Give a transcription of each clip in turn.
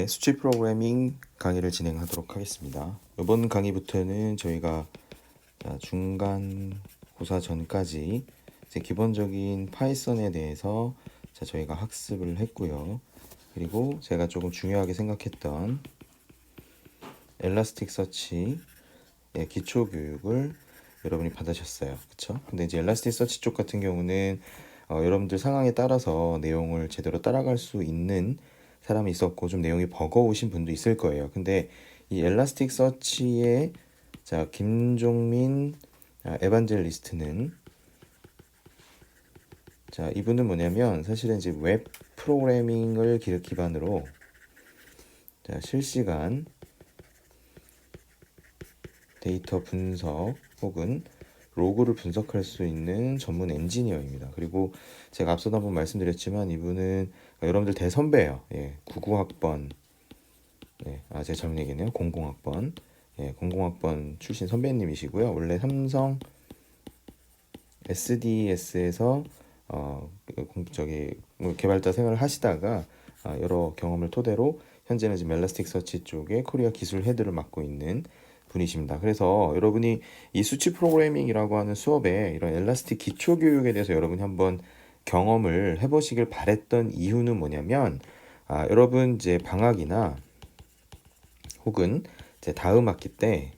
수치 프로그래밍 강의를 진행하도록 하겠습니다. 이번 강의부터는 저희가 중간고사 전까지 이제 기본적인 파이썬에 대해서 저희가 학습을 했고요. 그리고 제가 조금 중요하게 생각했던 엘라스틱 서치 기초 교육을 여러분이 받으셨어요. 그쵸? 근데 이제 엘라스틱 서치 쪽 같은 경우는 여러분들 상황에 따라서 내용을 제대로 따라갈 수 있는 사람이 있었고 좀 내용이 버거우신 분도 있을 거예요. 근데 이 엘라스틱 서치의 김종민 에반젤리스트는 이분은 뭐냐면 사실은 이제 웹 프로그래밍을 기반으로 실시간 데이터 분석 혹은 로그를 분석할 수 있는 전문 엔지니어입니다. 그리고 제가 앞서도 한번 말씀드렸지만 이분은 여러분들 대선배예요. 99학번 제가 잘못 얘기했네요. 00학번 00학번 출신 선배님이시고요. 원래 삼성 SDS에서 개발자 생활을 하시다가 여러 경험을 토대로 현재는 지금 엘라스틱 서치 쪽에 코리아 기술 헤드를 맡고 있는 분이십니다. 그래서 여러분이 이 수치 프로그래밍이라고 하는 수업에 이런 엘라스틱 기초 교육에 대해서 여러분이 한번 경험을 해보시길 바랬던 이유는 뭐냐면 여러분 이제 방학이나 혹은 이제 다음 학기 때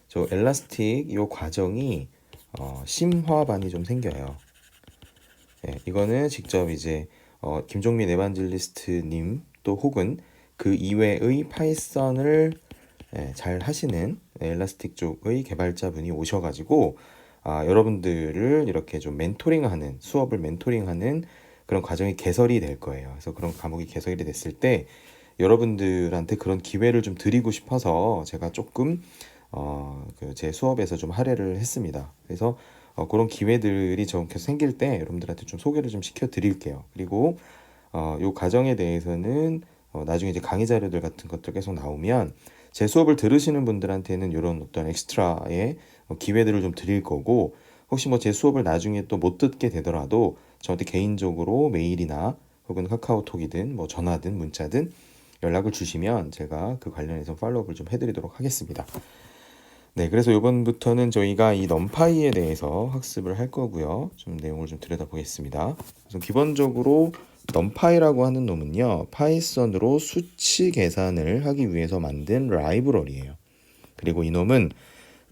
저 엘라스틱 이 과정이 심화반이 좀 생겨요. 이거는 직접 이제 김종민 에반젤리스트님 또 혹은 그 이외의 파이썬을 잘 하시는 엘라스틱 쪽의 개발자분이 오셔가지고 여러분들을 이렇게 좀 멘토링하는 수업을 멘토링하는 그런 과정이 개설이 될 거예요. 그래서 그런 과목이 개설이 됐을 때 여러분들한테 그런 기회를 좀 드리고 싶어서 제가 조금 제 수업에서 좀 할애를 했습니다. 그래서 그런 기회들이 좀 계속 생길 때 여러분들한테 좀 소개를 좀 시켜 드릴게요. 그리고 요 과정에 대해서는 나중에 이제 강의 자료들 같은 것들 계속 나오면 제 수업을 들으시는 분들한테는 이런 어떤 엑스트라의 기회들을 좀 드릴 거고, 혹시 뭐 제 수업을 나중에 또 못 듣게 되더라도 저한테 개인적으로 메일이나 혹은 카카오톡이든 뭐 전화든 문자든 연락을 주시면 제가 그 관련해서 팔로우업을 좀 해드리도록 하겠습니다. 네, 그래서 이번부터는 저희가 이 넘파이에 대해서 학습을 할 거고요. 좀 내용을 좀 들여다보겠습니다. 그래서 기본적으로 넘파이라고 하는 놈은요, 파이썬으로 수치 계산을 하기 위해서 만든 라이브러리예요. 그리고 이 놈은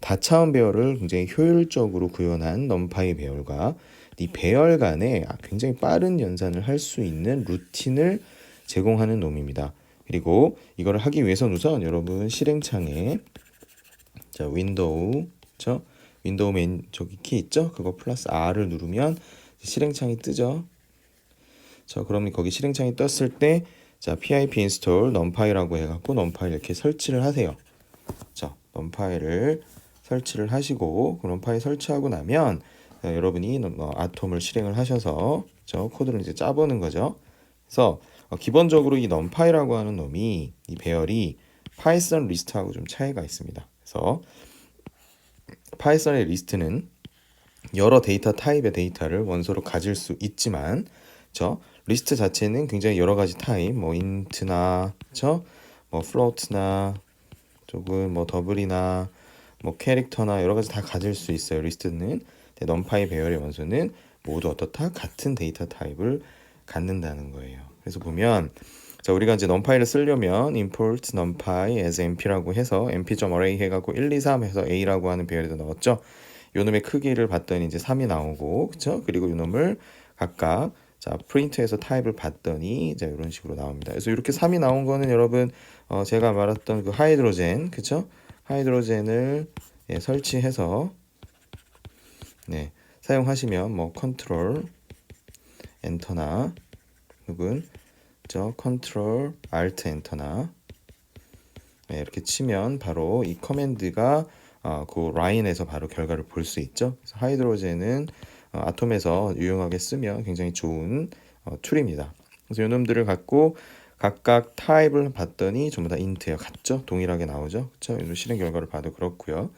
다차원 배열을 굉장히 효율적으로 구현한 넘파이 배열과 이 배열 간에 굉장히 빠른 연산을 할 수 있는 루틴을 제공하는 놈입니다. 그리고 이걸 하기 위해서는 우선 여러분 실행창에 윈도우 맨 저기 키 있죠? 그거 플러스 R을 누르면 실행창이 뜨죠. 그러면 거기 실행창이 떴을 때 pip install numpy라고 해갖고 numpy 이렇게 설치를 하세요. numpy를 설치를 하시고 numpy 설치하고 나면 여러분이 아톰을 실행을 하셔서 코드를 이제 짜보는 거죠. 그래서 기본적으로 이 numpy라고 하는 놈이 이 배열이 파이썬 리스트하고 좀 차이가 있습니다. 그래서 파이썬의 리스트는 여러 데이터 타입의 데이터를 원소로 가질 수 있지만 리스트 자체는 굉장히 여러 가지 타입, 뭐 int나 뭐 float나 조금 뭐 더블이나 뭐 캐릭터나 여러 가지 다 가질 수 있어요. 리스트는. numpy 배열의 원소는 모두 어떻다? 같은 데이터 타입을 갖는다는 거예요. 그래서 보면 우리가 이제 numpy를 쓰려면 import numpy as mp라고 해서 mp.array 해갖고 1, 2, 3 해서 a라고 하는 배열에다 넣었죠. 요놈의 크기를 봤더니 이제 3이 나오고, 그쵸? 그리고 요놈을 각각 프린트해서 타입을 봤더니 이런 식으로 나옵니다. 그래서 이렇게 3이 나온 거는 여러분 제가 말했던 그 하이드로젠, 그쵸? 하이드로젠을 설치해서 사용하시면 뭐 컨트롤 엔터나 혹은 컨트롤 알트 엔터나 이렇게 치면 바로 이 커맨드가 그 라인에서 바로 결과를 볼 수 있죠. 그래서 하이드로젠은 아톰에서 유용하게 쓰면 굉장히 좋은 툴입니다. 그래서 이놈들을 갖고 각각 타입을 봤더니 전부 다 인트예요. 같죠? 동일하게 나오죠. 그렇죠? 실행 결과를 봐도 그렇고요.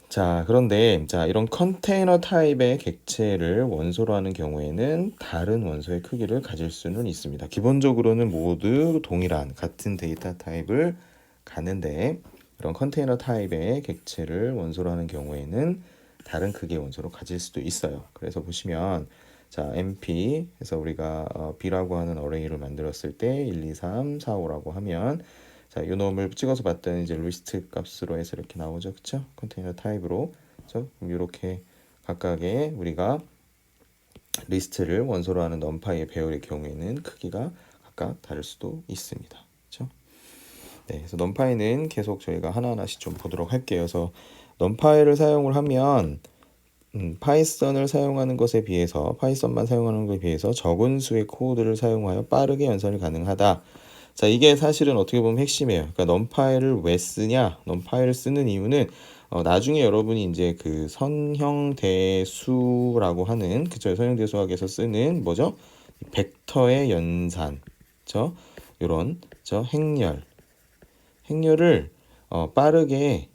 자, 그런데 이런 컨테이너 타입의 객체를 원소로 하는 경우에는 다른 원소의 크기를 가질 수는 있습니다. 기본적으로는 모두 동일한 같은 데이터 타입을 갖는데 이런 컨테이너 타입의 객체를 원소로 하는 경우에는 다른 크기의 원소로 가질 수도 있어요. 그래서 보시면 자, MP 해서 우리가 B라고 하는 어레이를 만들었을 때 1, 2, 3, 4, 5라고 하면 자, 요 놈을 찍어서 봤더니 이제 리스트 값으로 해서 이렇게 나오죠. 그쵸? 컨테이너 타입으로. 그쵸? 그럼 이렇게 각각의 우리가 리스트를 원소로 하는 넘파이의 배열의 경우에는 크기가 각각 다를 수도 있습니다. 그쵸? 네, 그래서 넘파이는 계속 저희가 하나하나씩 좀 보도록 할게요. 그래서 넘파이를 사용을 하면 파이썬을 사용하는 것에 비해서 파이썬만 사용하는 것에 비해서 적은 수의 코드를 사용하여 빠르게 연산이 가능하다. 자, 이게 사실은 어떻게 보면 핵심이에요. 그러니까 넘파이를 왜 쓰냐? 넘파이를 쓰는 이유는 나중에 여러분이 이제 그 선형대수라고 하는 그쵸? 선형대수학에서 쓰는 뭐죠? 벡터의 연산, 저 요런 저 행렬을 빠르게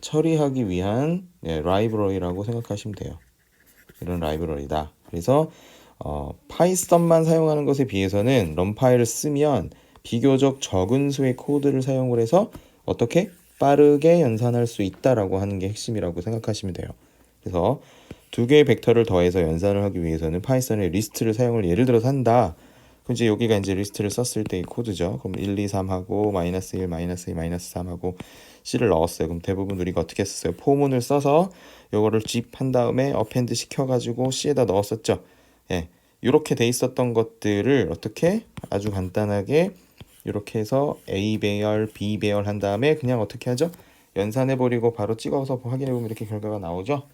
처리하기 위한 라이브러리라고 생각하시면 돼요. 이런 라이브러리다. 그래서 파이썬만 사용하는 것에 비해서는 럼파이를 쓰면 비교적 적은 수의 코드를 사용을 해서 어떻게 빠르게 연산할 수 있다라고 하는 게 핵심이라고 생각하시면 돼요. 그래서 두 개의 벡터를 더해서 연산을 하기 위해서는 파이썬의 리스트를 사용을 예를 들어서 한다. 그럼 이제 여기가 이제 리스트를 썼을 때의 코드죠. 그럼 1, 2, 3 하고 마이너스 1, 마이너스 2, 마이너스 3 하고 C를 넣었어요. 그럼 대부분 우리가 어떻게 했었어요? 포문을 써서 요거를 집한 다음에 어펜드 시켜가지고 C에다 넣었었죠. 예, 이렇게 돼 있었던 것들을 어떻게 아주 간단하게 이렇게 해서 A 배열, B 배열 한 다음에 그냥 어떻게 하죠? 연산해 버리고 바로 찍어서 확인해 보면 이렇게 결과가 나오죠.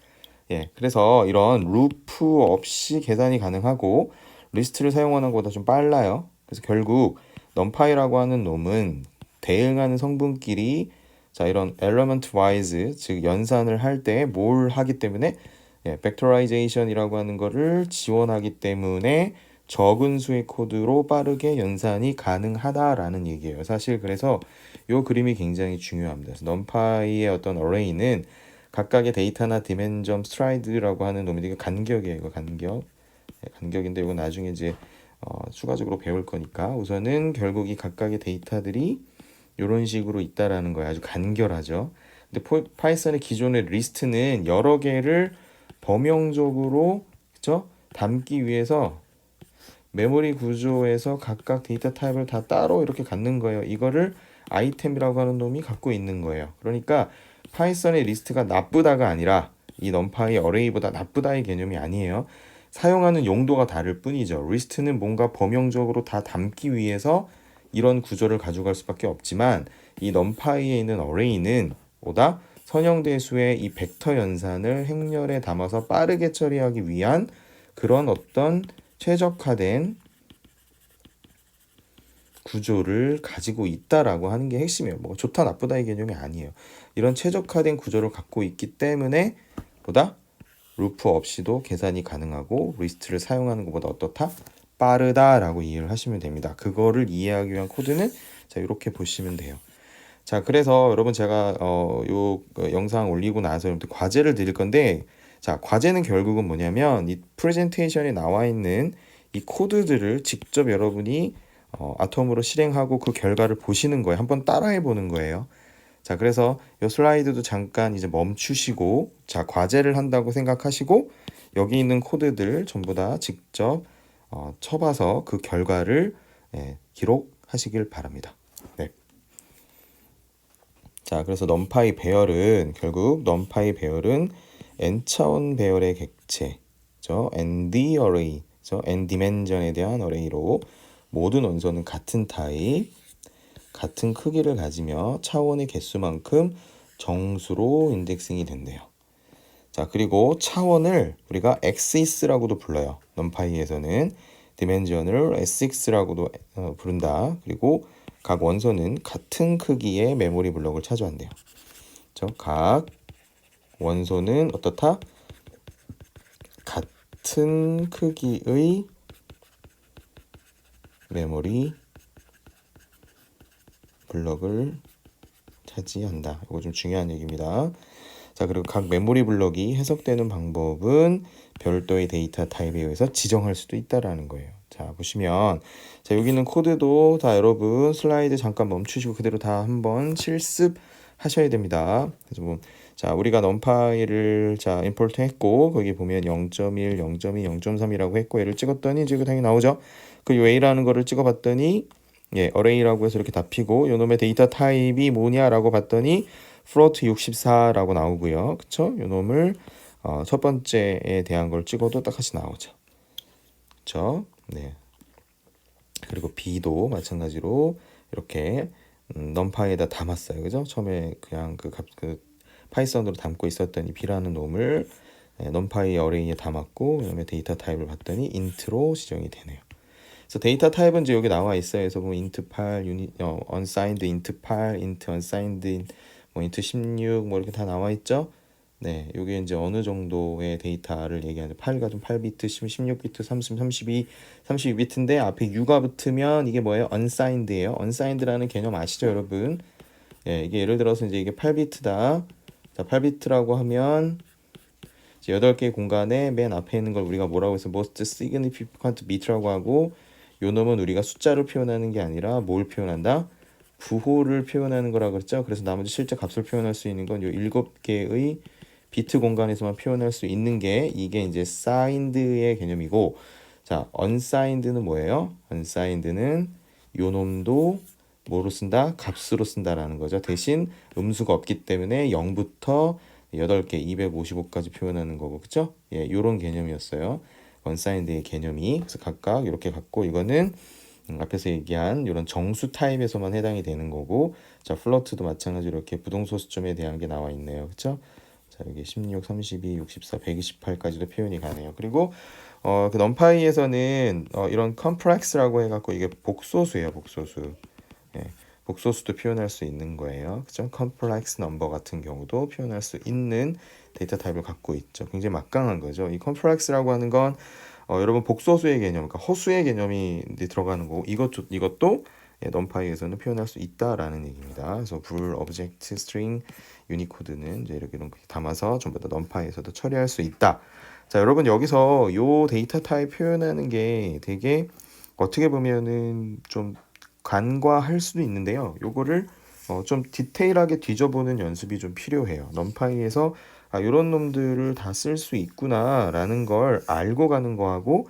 예, 그래서 이런 루프 없이 계산이 가능하고 리스트를 사용하는 것보다 좀 빨라요. 그래서 결국 numpy라고 하는 놈은 대응하는 성분끼리 자, 이런 element wise 즉 연산을 할 때 뭘 하기 때문에 벡터라이제이션이라고 하는 거를 지원하기 때문에 적은 수의 코드로 빠르게 연산이 가능하다라는 얘기예요. 사실 그래서 이 그림이 굉장히 중요합니다. 그래서 numpy의 어떤 array는 각각의 데이터나 디멘전 스트라이드라고 하는 놈이 되게 간격이에요. 이거 간격인데 이거 나중에 이제 추가적으로 배울 거니까 우선은 결국 이 각각의 데이터들이 이런 식으로 있다라는 거예요. 아주 간결하죠. 근데 파이썬의 기존의 리스트는 여러 개를 범용적으로 그쵸? 담기 위해서 메모리 구조에서 각각 데이터 타입을 다 따로 이렇게 갖는 거예요. 이거를 아이템이라고 하는 놈이 갖고 있는 거예요. 그러니까 파이썬의 리스트가 나쁘다가 아니라 이 numpy 어레이보다 나쁘다의 개념이 아니에요. 사용하는 용도가 다를 뿐이죠. 리스트는 뭔가 범용적으로 다 담기 위해서 이런 구조를 가져갈 수밖에 없지만 이 numpy에 있는 어레이는 보다 선형대수의 이 벡터 연산을 행렬에 담아서 빠르게 처리하기 위한 그런 어떤 최적화된 구조를 가지고 있다라고 하는 게 핵심이에요. 뭐 좋다 나쁘다의 개념이 아니에요. 이런 최적화된 구조를 갖고 있기 때문에 보다 루프 없이도 계산이 가능하고 리스트를 사용하는 것보다 어떻다? 빠르다라고 이해를 하시면 됩니다. 그거를 이해하기 위한 코드는 자 이렇게 보시면 돼요. 자, 그래서 여러분 제가 영상 올리고 나서 여러분들 과제를 드릴 건데 자, 과제는 결국은 뭐냐면 이 프레젠테이션에 나와 있는 이 코드들을 직접 여러분이 아톰으로 실행하고 그 결과를 보시는 거예요. 한번 따라해 보는 거예요. 자, 그래서 이 슬라이드도 잠깐 이제 멈추시고 자, 과제를 한다고 생각하시고 여기 있는 코드들 전부 다 직접 쳐봐서 그 결과를 기록하시길 바랍니다. 네. 자, 그래서 numpy 배열은 결국 numpy 배열은 n차원 배열의 객체, ND array, n dimension에 대한 어레이로 모든 원소는 같은 타입, 같은 크기를 가지며 차원의 개수만큼 정수로 인덱싱이 된대요. 자, 그리고 차원을 우리가 XS라고도 불러요. numpy에서는 dimension을 SX라고도 부른다. 그리고 각 원소는 같은 크기의 메모리 블록을 차지한대요. 각 원소는 어떻다? 같은 크기의 메모리 블록을 차지한다. 이거 좀 중요한 얘기입니다. 자, 그리고 각 메모리 블럭이 해석되는 방법은 별도의 데이터 타입에 의해서 지정할 수도 있다라는 거예요. 자, 보시면 자, 여기 있는 코드도 다 여러분 슬라이드 잠깐 멈추시고 그대로 다 한번 실습하셔야 됩니다. 그래서 뭐, 자, 우리가 numPy를 자, 임포트 했고 거기 보면 0.1, 0.2, 0.3이라고 했고 얘를 찍었더니 이제 당연히 나오죠. 그 A라는 거를 찍어봤더니 array라고 해서 이렇게 답히고 요놈의 데이터 타입이 뭐냐라고 봤더니 float 64라고 나오고요. 그쵸? 요놈을 첫 번째에 대한 걸 찍어도 똑같이 나오죠. 그쵸? 네. 그리고 B도 마찬가지로 이렇게 numPy에다 담았어요. 그죠? 처음에 그냥 그 파이썬으로 담고 있었던 이 B라는 놈을 numpy array에 담았고 그다음에 데이터 타입을 봤더니 int로 지정이 되네요. 그래서 데이터 타입은 이제 여기 나와 있어요. 그래서 뭐 int 8, unsigned int 8, int unsigned 뭐 int 16 뭐 이렇게 다 나와 있죠. 네, 요게 이제 어느 정도의 데이터를 얘기하는 8가 좀 8비트, 16비트, 32, 32비트인데 앞에 U가 붙으면 이게 뭐예요? unsigned예요. unsigned라는 개념 아시죠, 여러분? 예, 이게 예를 들어서 이제 이게 8비트다. 자, 8비트라고 하면 이제 8개의 공간에 맨 앞에 있는 걸 우리가 뭐라고 해서 most significant bit라고 하고 요 놈은 우리가 숫자를 표현하는 게 아니라 뭘 표현한다? 부호를 표현하는 거라고 그랬죠. 그래서 나머지 실제 값을 표현할 수 있는 건 요 7개의 비트 공간에서만 표현할 수 있는 게 이게 이제 signed의 개념이고 자, unsigned는 뭐예요? unsigned는 요 놈도 뭐로 쓴다? 값으로 쓴다라는 거죠. 대신 음수가 없기 때문에 0부터 8개, 255까지 표현하는 거고, 그쵸? 예, 요런 개념이었어요. unsigned의 개념이. 그래서 각각 이렇게 갖고 이거는 앞에서 얘기한 이런 정수 타입에서만 해당이 되는 거고, 자, 플로트도 마찬가지로 이렇게 부동소수점에 대한 게 나와 있네요. 그쵸? 자, 여기 16, 32, 64, 128까지도 표현이 가네요. 그리고 그 numpy에서는 이런 complex라고 해갖고 이게 복소수예요, 복소수. 예, 복소수도 표현할 수 있는 거예요. 그죠? complex number 같은 경우도 표현할 수 있는 데이터 타입을 갖고 있죠. 굉장히 막강한 거죠. 이 complex라고 하는 건 여러분 복소수의 개념, 그러니까 허수의 개념이 들어가는 거고 이것도 numpy에서는 표현할 수 있다라는 얘기입니다. 그래서 bool, object, string, 유니코드는 이제 이렇게 담아서 전부 다 numpy에서도 처리할 수 있다. 자, 여러분 여기서 요 데이터 타입 표현하는 게 되게 어떻게 보면은 좀 간과할 수도 있는데요. 요거를 좀 디테일하게 뒤져보는 연습이 좀 필요해요. numpy에서 이런 놈들을 다 쓸 수 있구나라는 걸 알고 가는 거하고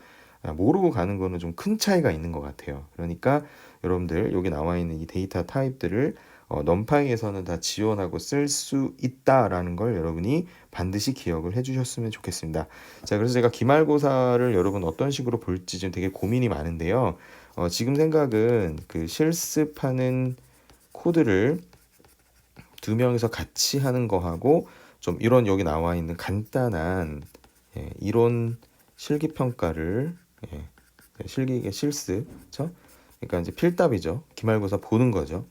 모르고 가는 거는 좀 큰 차이가 있는 것 같아요. 그러니까 여러분들 여기 나와 있는 이 데이터 타입들을 numpy에서는 다 지원하고 쓸 수 있다라는 걸 여러분이 반드시 기억을 해주셨으면 좋겠습니다. 자, 그래서 제가 기말고사를 여러분 어떤 식으로 볼지 좀 되게 고민이 많은데요. 지금 생각은 그 실습하는 코드를 2명이서 같이 하는 거하고 좀 이런 여기 나와 있는 간단한 이론 실기 평가를 실기의 실습, 그렇죠? 그러니까 이제 필답이죠. 기말고사 보는 거죠.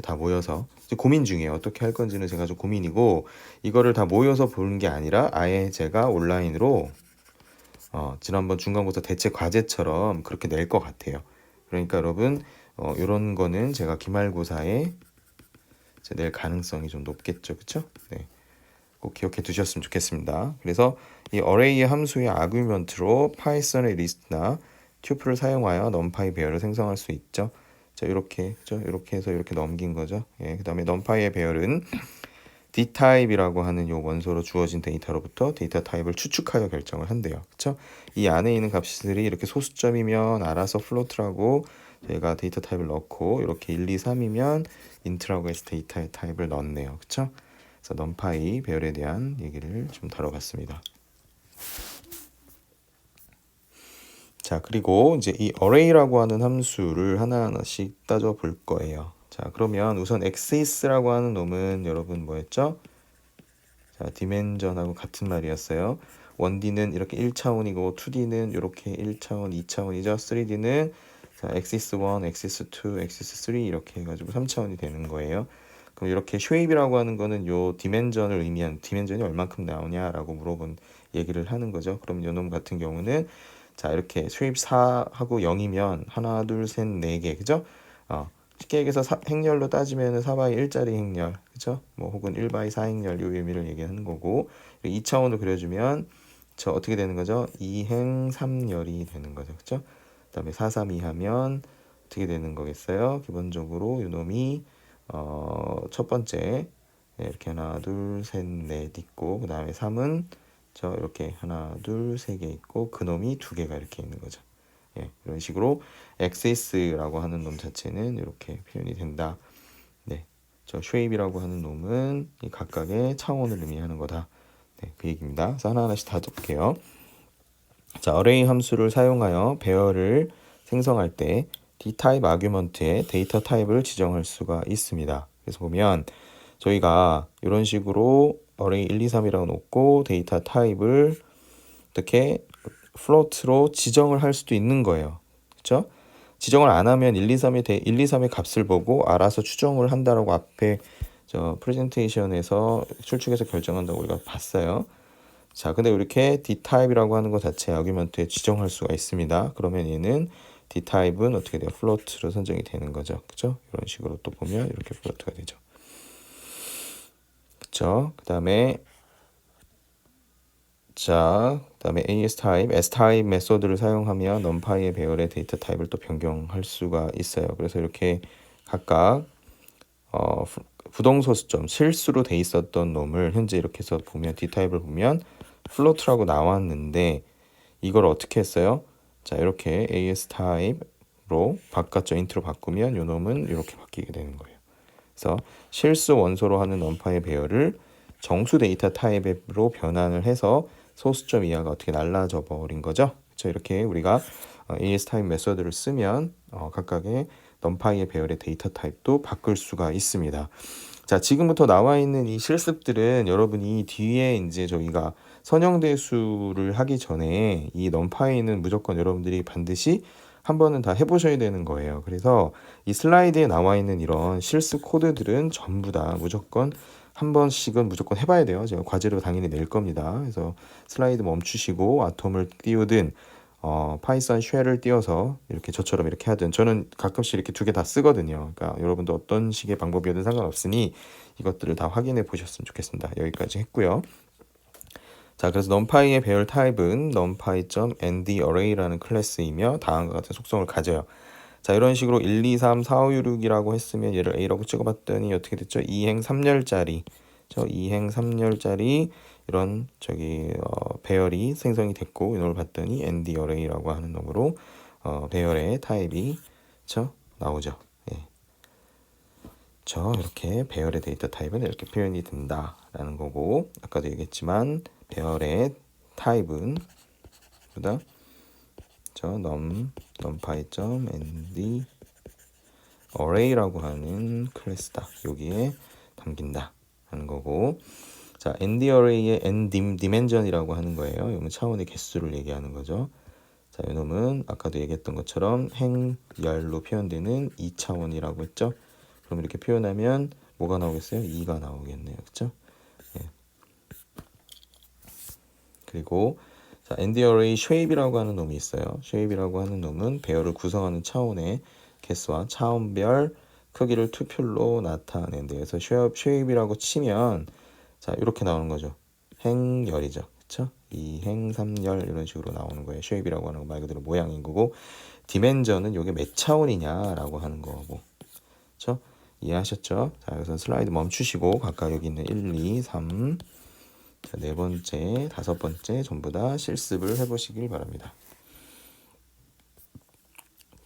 다 모여서 이제 고민 중이에요. 어떻게 할 건지는 제가 좀 고민이고 이거를 다 모여서 보는 게 아니라 아예 제가 온라인으로 지난번 중간고사 대체 과제처럼 그렇게 낼 것 같아요. 그러니까 여러분 이런 거는 제가 기말고사에 낼 가능성이 좀 높겠죠, 그렇죠? 네, 꼭 기억해 두셨으면 좋겠습니다. 그래서 이 array 함수의 아규먼트로 파이썬의 리스트나 튜플을 사용하여 numpy 배열을 생성할 수 있죠. 자, 이렇게 해서 이렇게 넘긴 거죠. 예, 그다음에 numpy의 배열은 d타입이라고 하는 요 원소로 주어진 데이터로부터 데이터 타입을 추측하여 결정을 한대요. 그렇죠? 이 안에 있는 값들이 이렇게 소수점이면 알아서 플로트라고 저희가 데이터 타입을 넣고 이렇게 1, 2, 3이면 int라고 해서 데이터 타입을 넣었네요. 그렇죠? 그래서 numpy 배열에 대한 얘기를 좀 다뤄봤습니다. 자, 그리고 이제 이 array라고 하는 함수를 하나하나씩 따져 볼 거예요. 자, 그러면 우선 axis라고 하는 놈은 여러분 뭐였죠? 자, 디멘전하고 같은 말이었어요. 1D는 이렇게 1차원이고 2D는 이렇게 1차원, 2차원이죠. 3D는 자, axis 1, axis 2, axis 3 이렇게 해가지고 3차원이 되는 거예요. 그럼 이렇게 쉐입이라고 하는 거는 요 디멘전을 의미한 디멘전이 얼만큼 나오냐라고 물어본 얘기를 하는 거죠. 그럼 요 놈 같은 경우는 자, 이렇게 쉐입 4하고 0이면 하나, 둘, 셋, 4개, 그죠? 쉽게 얘기해서 행렬로 따지면 4by 1짜리 행렬, 그쵸? 뭐 혹은 1by 4 행렬 요 의미를 얘기하는 거고, 2차원으로 그려주면 저 어떻게 되는 거죠? 2행 3열이 되는 거죠, 그쵸? 그다음에 4, 3, 2 하면 어떻게 되는 거겠어요? 기본적으로 요놈이 첫 번째 이렇게 하나 둘 셋 넷 있고, 그 다음에 3은 저 이렇게 하나 둘 세 개 있고, 그놈이 두 개가 이렇게 있는 거죠. 예, 이런 식으로 XS라고 하는 놈 자체는 이렇게 표현이 된다. 네, 저 쉐입이라고 하는 놈은 이 각각의 차원을 의미하는 거다. 네, 그 얘기입니다. 그래서 하나하나씩 다 볼게요. 자, 어레이 함수를 사용하여 배열을 생성할 때 d타입 아규먼트의 데이터 타입을 지정할 수가 있습니다. 그래서 보면 저희가 이런 식으로 어레이 1, 2, 3이라고 놓고 데이터 타입을 어떻게 플로트로 지정을 할 수도 있는 거예요. 그렇죠? 지정을 안 하면 1, 2, 3의 값을 보고 알아서 추정을 한다라고 앞에 저 프레젠테이션에서 출축해서 결정한다고 우리가 봤어요. 자, 근데 이렇게 d타입이라고 하는 것 자체 아규먼트에 지정할 수가 있습니다. 그러면 얘는 d타입은 어떻게 돼요? 플로트로 선정이 되는 거죠. 그죠? 이런 식으로 또 보면 이렇게 플로트가 되죠. 그쵸? 그 다음에 AS 타입, S 타입 메소드를 사용하며 numPy의 배열의 데이터 타입을 또 변경할 수가 있어요. 그래서 이렇게 각각 부동소수점 실수로 돼 있었던 놈을 현재 이렇게 해서 보면 d타입을 보면 플로트라고 나왔는데 이걸 어떻게 했어요? 자, 이렇게 AS 타입으로 바꿨죠. 인트로 바꾸면 요 놈은 이렇게 바뀌게 되는 거예요. 그래서 실수 원소로 하는 numPy의 배열을 정수 데이터 타입으로 변환을 해서 소수점 이하가 어떻게 날라져 버린 거죠. 그렇죠? 이렇게 우리가 AS 타입 메소드를 쓰면 각각의 numPy의 배열의 데이터 타입도 바꿀 수가 있습니다. 자, 지금부터 나와 있는 이 실습들은 여러분이 뒤에 이제 저희가 선형대수를 하기 전에 이 numPy는 무조건 여러분들이 반드시 한 번은 다 해보셔야 되는 거예요. 그래서 이 슬라이드에 나와 있는 이런 실습 코드들은 전부 다 무조건 한 번씩은 무조건 해봐야 돼요. 제가 과제로 당연히 낼 겁니다. 그래서 슬라이드 멈추시고 아톰을 띄우든 파이썬 쉘을 띄워서 이렇게 저처럼 이렇게 하든, 저는 가끔씩 이렇게 두 개 다 쓰거든요. 그러니까 여러분도 어떤 식의 방법이든 상관없으니 이것들을 다 확인해 보셨으면 좋겠습니다. 여기까지 했고요. 자, 그래서 numPy의 배열 타입은 numpy.ndArray라는 클래스이며 다음과 같은 속성을 가져요. 자, 이런 식으로 1, 2, 3, 4, 5, 6, 6이라고 했으면 얘를 A라고 찍어봤더니 어떻게 됐죠? 2행 3열짜리, 저 2행 3열짜리 이런 배열이 생성이 됐고, 이걸 봤더니 ndArray라고 하는 놈으로 배열의 타입이 나오죠. 예. 이렇게 배열의 데이터 타입은 이렇게 표현이 된다라는 거고, 아까도 얘기했지만 배열의 타입은 보다 numpy.nd array라고 하는 클래스다. 여기에 담긴다 하는 거고, 자, nd array의 n dimension이라고 하는 거예요. 이건 차원의 개수를 얘기하는 거죠. 자, 이놈은 아까도 얘기했던 것처럼 행열로 표현되는 2차원이라고 했죠. 그럼 이렇게 표현하면 뭐가 나오겠어요? 2가 나오겠네요. 그렇죠? 예. 그리고 자, ndArray shape이라고 하는 놈이 있어요. shape이라고 하는 놈은 배열을 구성하는 차원의 개수와 차원별 크기를 투표로 나타낸대. 그래서 shape이라고 치면 자, 이렇게 나오는 거죠. 행열이죠. 그렇죠? 2행 3열 이런 식으로 나오는 거예요. shape이라고 하는 거 말 그대로 모양인 거고, dimension은 이게 몇 차원이냐라고 하는 거고. 그렇죠? 이해하셨죠? 자, 그래서 슬라이드 멈추시고 각각 여기 있는 1, 2, 3, 자, 네 번째, 다섯 번째 전부 다 실습을 해보시길 바랍니다.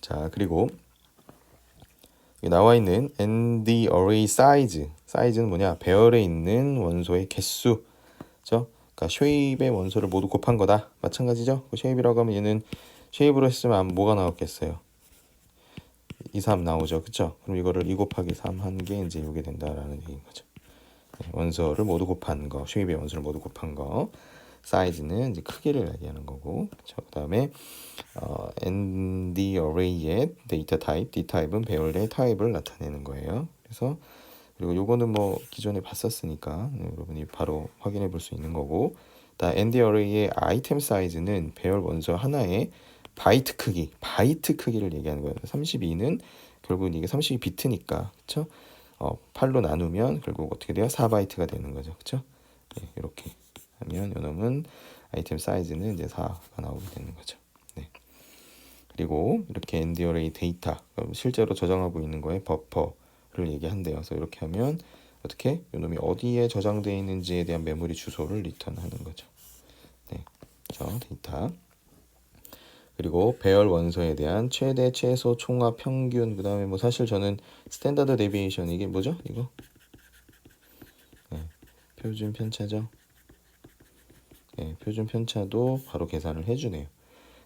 자, 그리고 여기 나와 있는 ND array 사이즈는 뭐냐? 배열에 있는 원소의 개수, 그렇죠? 그러니까 쉐입의 원소를 모두 곱한 거다. 마찬가지죠? 쉐입이라고 하면 얘는 쉐입으로 했으면 뭐가 나왔겠어요? 2, 3 나오죠, 그렇죠? 그럼 이거를 2 곱하기 3 한 게 이제 이게 된다라는 얘기인 거죠. 원소를 모두 곱한 거, 쉐입의 원소를 모두 곱한 거. 사이즈는 이제 크기를 얘기하는 거고, 그 다음에 ND array의 데이터 타입, D 타입은 배열의 타입을 나타내는 거예요. 그래서 그리고 요거는 뭐 기존에 봤었으니까 여러분이 바로 확인해 볼 수 있는 거고, ND array의 아이템 사이즈는 배열 원소 하나의 바이트 크기를 얘기하는 거예요. 32는 결국은 이게 32비트니까 그쵸? 8로 나누면 결국 어떻게 돼요? 4바이트가 되는 거죠. 그쵸? 네, 이렇게 하면 요놈은 아이템 사이즈는 이제 4가 나오게 되는 거죠. 네. 그리고 이렇게 ND 어레이 데이터 실제로 저장하고 있는 거에 버퍼를 얘기한대요. 그래서 이렇게 하면 어떻게 요놈이 어디에 저장되어 있는지에 대한 메모리 주소를 리턴하는 거죠. 네, 저 데이터. 그리고 배열 원소에 대한 최대, 최소, 총합, 평균. 그다음에 뭐 사실 저는 스탠다드 데비에이션 이게 뭐죠? 이거 네, 표준 편차죠. 네, 표준 편차도 바로 계산을 해주네요.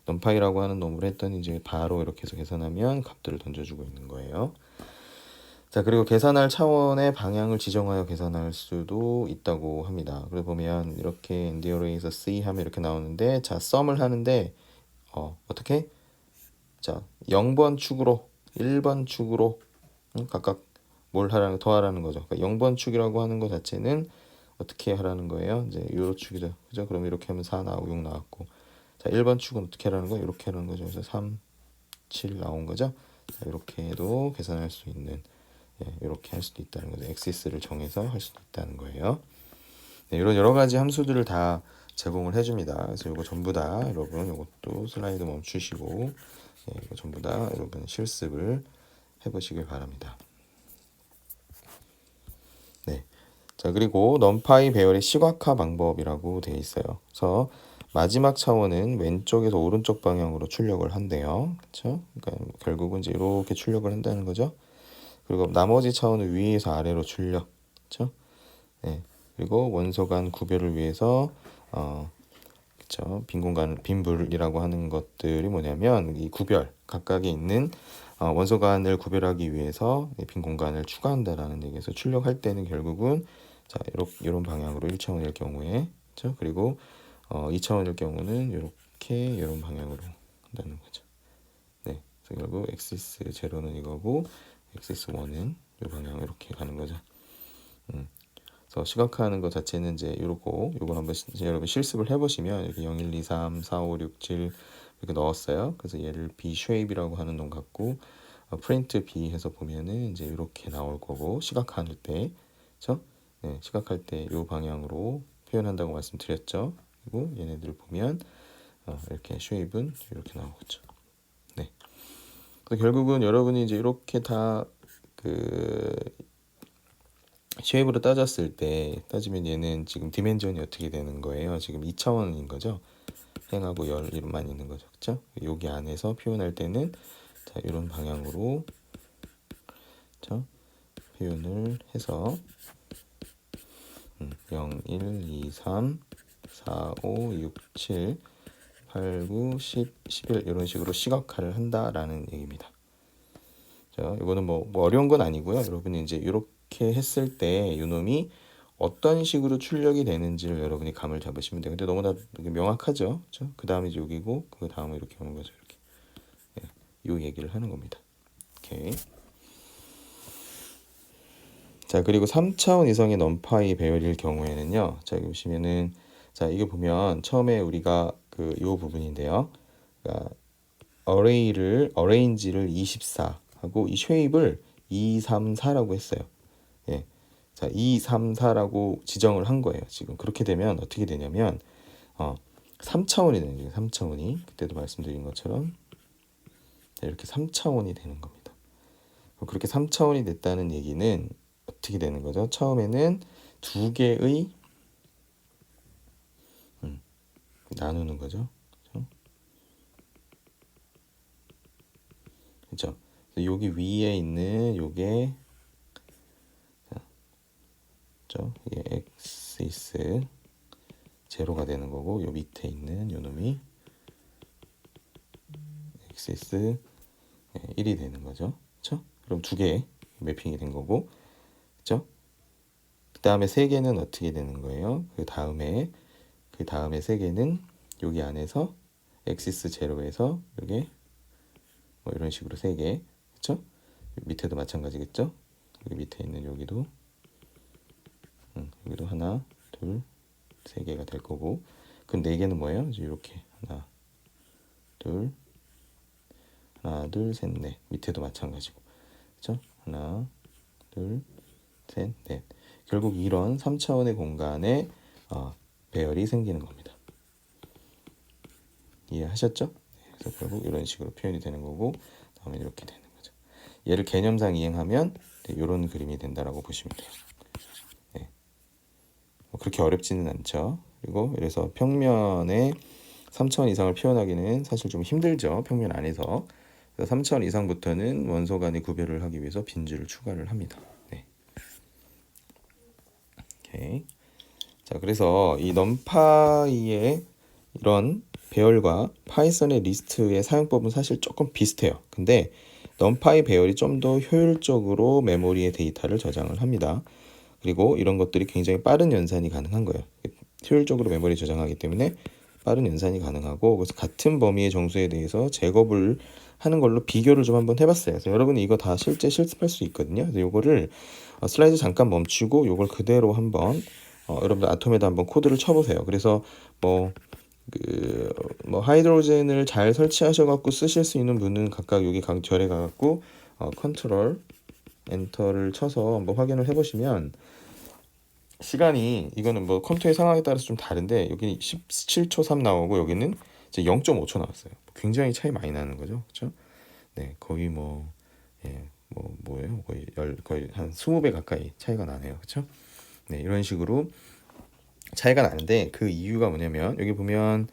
넘파이라고 하는 놈을 했더니 이제 바로 이렇게 해서 계산하면 값들을 던져주고 있는 거예요. 자, 그리고 계산할 차원의 방향을 지정하여 계산할 수도 있다고 합니다. 그래 보면 이렇게 ND어레이에서 C 하면 이렇게 나오는데, 자, 썸을 하는데 어떻게? 자, 0번 축으로 1번 축으로 각각 뭘 하라는 더 하라는 거죠. 그러니까 0번 축이라고 하는 것 자체는 어떻게 하라는 거예요? 이제 요로 축이죠. 그죠? 그럼 이렇게 하면 4 나오고 6 나왔고. 자, 1번 축은 어떻게 하라는 거예요? 이렇게 하라는 거죠. 그래서 3, 7 나온 거죠. 자, 이렇게 해도 계산할 수 있는 이렇게 할 수도 있다는 거죠. 엑시스를 정해서 할 수도 있다는 거예요. 네, 이런 여러 가지 함수들을 다 제공을 해줍니다. 그래서 이거 전부 다 여러분 이것도 슬라이드 멈추시고 이거 전부 다 여러분 실습을 해보시길 바랍니다. 네. 자, 그리고 넘파이 배열의 시각화 방법이라고 되어 있어요. 그래서 마지막 차원은 왼쪽에서 오른쪽 방향으로 출력을 한대요. 그렇죠? 그러니까 결국은 이제 이렇게 출력을 한다는 거죠. 그리고 나머지 차원은 위에서 아래로 출력. 그렇죠? 네. 그리고 원소 간 구별을 위해서 그렇죠? 빈 공간, 빈불이라고 하는 것들이 뭐냐면 이 구별 각각에 있는 원소 간을 구별하기 위해서 빈 공간을 추가한다라는 얘기에서 출력할 때는 결국은 자, 이런 방향으로 1차원일 경우에 그렇죠? 그리고 2차원일 경우는 이렇게 이런 방향으로 한다는 거죠. 네. 그래서 결국 엑시스 제로는 이거고 엑시스 1은 이 방향 이렇게 가는 거죠. 그래서 시각화하는 것 자체는 이제 요거 한번 여러분 실습을 해보시면 이렇게 0, 1, 2, 3, 4, 5, 6, 7 이렇게 넣었어요. 그래서 얘를 B 쉐입이라고 하는 놈 갖고 프린트 B 해서 보면은 이제 이렇게 나올 거고 시각화할 때, 그렇죠? 네, 시각할 때 요 방향으로 표현한다고 말씀드렸죠. 그리고 얘네들 보면 이렇게 쉐입은 이렇게 나오겠죠. 네. 그래서 결국은 여러분이 이제 이렇게 다 그 쉐입으로 따지면 얘는 지금 디멘전이 어떻게 되는 거예요? 지금 2차원인 거죠. 행하고 열만 있는 거죠. 그렇죠? 여기 안에서 표현할 때는 자, 이런 방향으로 그렇죠? 표현을 해서 0, 1, 2, 3, 4, 5, 6, 7, 8, 9, 10, 11 이런 식으로 시각화를 한다라는 얘기입니다. 자, 이거는 뭐 어려운 건 아니고요. 여러분이 이제 이렇게 했을 때 이놈이 어떤 식으로 출력이 되는지를 여러분이 감을 잡으시면 돼요. 근데 너무나 명확하죠. 그렇죠? 그 다음에 여기고 그 다음에 이렇게 오는 거죠. 이렇게. 네, 이 얘기를 하는 겁니다. 오케이. 자, 그리고 3차원 이상의 넘파이 배열일 경우에는요. 자, 여기 보시면은 자, 이게 보면 처음에 우리가 요 부분인데요. 그러니까 어레인지를 24 하고 이 쉐입을 2, 3, 4라고 했어요. 예. 자, 2, 3, 4라고 지정을 한 거예요. 지금 그렇게 되면 어떻게 되냐면 3차원이 되는 거예요. 3차원이 그때도 말씀드린 것처럼 이렇게 3차원이 되는 겁니다. 그렇게 3차원이 됐다는 얘기는 어떻게 되는 거죠? 처음에는 두 개의 나누는 거죠. 그렇죠? 여기 위에 있는 요게 그렇죠? 이게 엑시스 제로가 되는 거고 요 밑에 있는 요 놈이 엑시스 1이 되는 거죠. 그렇죠? 그럼 두 개 매핑이 된 거고 그렇죠? 그 다음에 세 개는 어떻게 되는 거예요? 그 다음에 세 개는 여기 안에서 엑시스 제로에서 여기 뭐 이런 식으로 세 개, 그렇죠? 밑에도 마찬가지겠죠? 여기 밑에 있는 여기도 여기도 하나, 둘, 세 개가 될 거고, 그럼 네 개는 뭐예요? 이제 이렇게 하나, 둘, 셋, 넷. 밑에도 마찬가지고. 그렇죠? 하나, 둘, 셋, 넷. 결국 이런 3차원의 공간에 배열이 생기는 겁니다. 이해하셨죠? 그래서 결국 이런 식으로 표현이 되는 거고, 다음에 이렇게 되는 거죠. 얘를 개념상 이행하면 이런 그림이 된다라고 보시면 돼요. 네. 그렇게 어렵지는 않죠. 그리고 그래서 평면에 3차원 이상을 표현하기는 사실 좀 힘들죠. 평면 안에서. 3차원 이상부터는 원소 간의 구별을 하기 위해서 빈줄을 추가를 합니다. 네. 오케이. 자, 그래서 이 넘파이의 이런 배열과 파이썬의 리스트의 사용법은 사실 조금 비슷해요. 근데 넘파이 배열이 좀 더 효율적으로 메모리에 데이터를 저장을 합니다. 그리고 이런 것들이 굉장히 빠른 연산이 가능한 거예요. 효율적으로 메모리 저장하기 때문에 빠른 연산이 가능하고, 그래서 같은 범위의 정수에 대해서 제곱을 하는 걸로 비교를 좀 한번 해봤어요. 그래서 여러분이 이거 다 실제 실습할 수 있거든요. 그래서 요거를 슬라이드 잠깐 멈추고 요걸 그대로 한번 여러분들 아톰에다 한번 코드를 쳐보세요. 그래서 뭐 하이드로젠을 잘 설치하셔갖고 쓰실 수 있는 분은 각각 여기 각 절에 가갖고 컨트롤 엔터를 쳐서 한번 확인을 해보시면 시간이, 이거는 뭐 컴퓨터의 상황에 따라서 좀 다른데 여기 17초 3 나오고 여기는 이제 0.5초 나왔어요. 굉장히 차이 많이 나는 거죠, 그렇죠? 네, 거의 뭐예요? 거의 한 20배 가까이 차이가 나네요, 그렇죠? 네, 이런 식으로 차이가 나는데 그 이유가 뭐냐면 여기 보면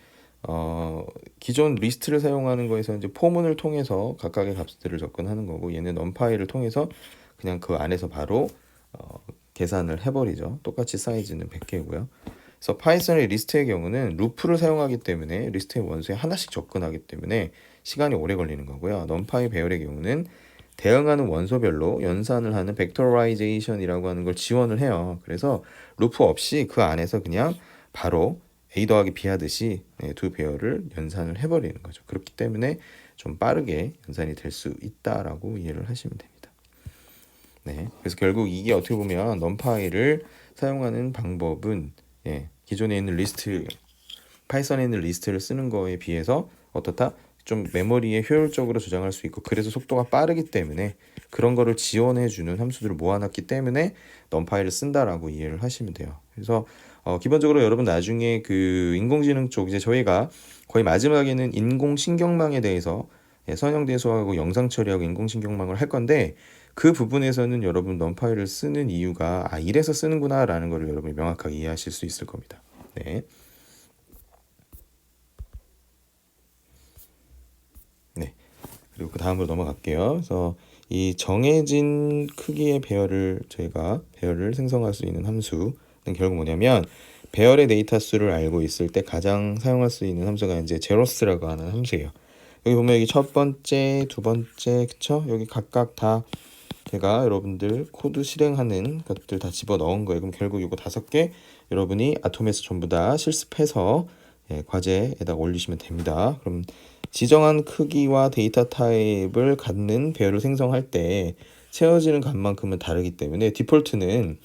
기존 리스트를 사용하는 거에서 이제 포문을 통해서 각각의 값들을 접근하는 거고, 얘는 넘파이를 통해서 그냥 그 안에서 바로 계산을 해버리죠. 똑같이 사이즈는 100개고요. 그래서 파이썬의 리스트의 경우는 루프를 사용하기 때문에 리스트의 원소에 하나씩 접근하기 때문에 시간이 오래 걸리는 거고요. 넘파이 배열의 경우는 대응하는 원소별로 연산을 하는 벡터라이제이션이라고 하는 걸 지원을 해요. 그래서 루프 없이 그 안에서 그냥 바로 A 더하기 B 하듯이 두 배열을 연산을 해버리는 거죠. 그렇기 때문에 좀 빠르게 연산이 될 수 있다라고 이해를 하시면 됩니다. 네, 그래서 결국 이게 어떻게 보면 넘파이를 사용하는 방법은 기존에 있는 리스트, 파이썬에 있는 리스트를 쓰는 거에 비해서 어떻다? 좀 메모리에 효율적으로 저장할 수 있고, 그래서 속도가 빠르기 때문에 그런 거를 지원해주는 함수들을 모아놨기 때문에 넘파이를 쓴다라고 이해를 하시면 돼요. 그래서 기본적으로 여러분 나중에 그 인공지능 쪽 이제 저희가 거의 마지막에는 인공신경망에 대해서 선형대소하고 영상 처리하고 인공신경망을 할 건데, 그 부분에서는 여러분 넘파이를 쓰는 이유가 이래서 쓰는구나 라는 거를 여러분이 명확하게 이해하실 수 있을 겁니다. 네. 네. 그리고 그 다음으로 넘어갈게요. 그래서 이 정해진 크기의 저희가 배열을 생성할 수 있는 함수는 결국 뭐냐면, 배열의 데이터 수를 알고 있을 때 가장 사용할 수 있는 함수가 이제 제로스라고 하는 함수예요. 여기 보면 여기 첫 번째, 두 번째, 그쵸? 여기 각각 다 제가 여러분들 코드 실행하는 것들 다 집어 넣은 거예요. 그럼 결국 이거 5개 여러분이 아톰에서 전부 다 실습해서 과제에다 올리시면 됩니다. 그럼 지정한 크기와 데이터 타입을 갖는 배열을 생성할 때 채워지는 값만큼은 다르기 때문에 디폴트는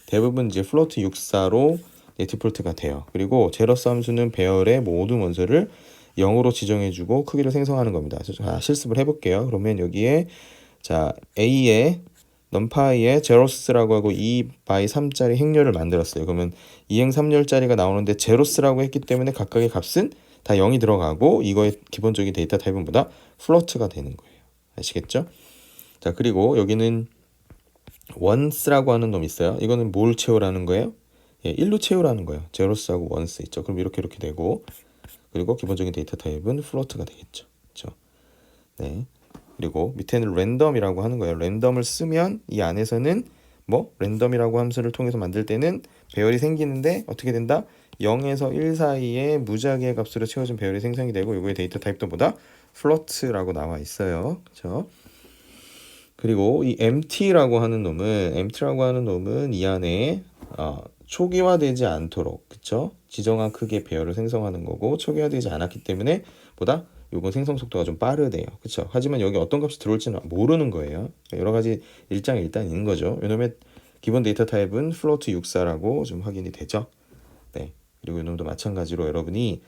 대부분 이제 플로트 64로 디폴트가 돼요. 그리고 제로스 함수는 배열의 모든 원소를 0으로 지정해주고 크기를 생성하는 겁니다. 실습을 해볼게요. 그러면 여기에 자, A에 넘파이에 제로스라고 하고 2/3짜리 행렬을 만들었어요. 그러면 2행 3열짜리가 나오는데 제로스라고 했기 때문에 각각의 값은 다 0이 들어가고 이거의 기본적인 데이터 타입은 뭐다? 플로트가 되는 거예요. 아시겠죠? 자, 그리고 여기는 once라고 하는 놈 있어요. 이거는 뭘 채우라는 거예요? 1로 채우라는 거예요. 제로스하고 once 있죠. 그럼 이렇게 되고, 그리고 기본적인 데이터 타입은 플로트가 되겠죠. 그렇죠? 네. 그리고 밑에는 랜덤이라고 하는 거예요. 랜덤을 쓰면 이 안에서는 랜덤이라고 함수를 통해서 만들 때는 배열이 생기는데 어떻게 된다? 0에서 1 사이에 무작위의 값으로 채워진 배열이 생성이 되고, 이거의 데이터 타입도 뭐다? 플로트라고 나와 있어요. 그렇죠? 그리고 이 empty라고 하는 놈은 이 안에 초기화되지 않도록, 그쵸? 지정한 크기의 배열을 생성하는 거고, 초기화되지 않았기 때문에 요건 생성 속도가 좀 빠르대요. 그쵸? 하지만 여기 어떤 값이 들어올지는 모르는 거예요. 여러 가지 일장이 일단 있는 거죠. 이놈의 기본 데이터 타입은 float 64라고 좀 확인이 되죠. 네. 그리고 이놈도 마찬가지로 여러분이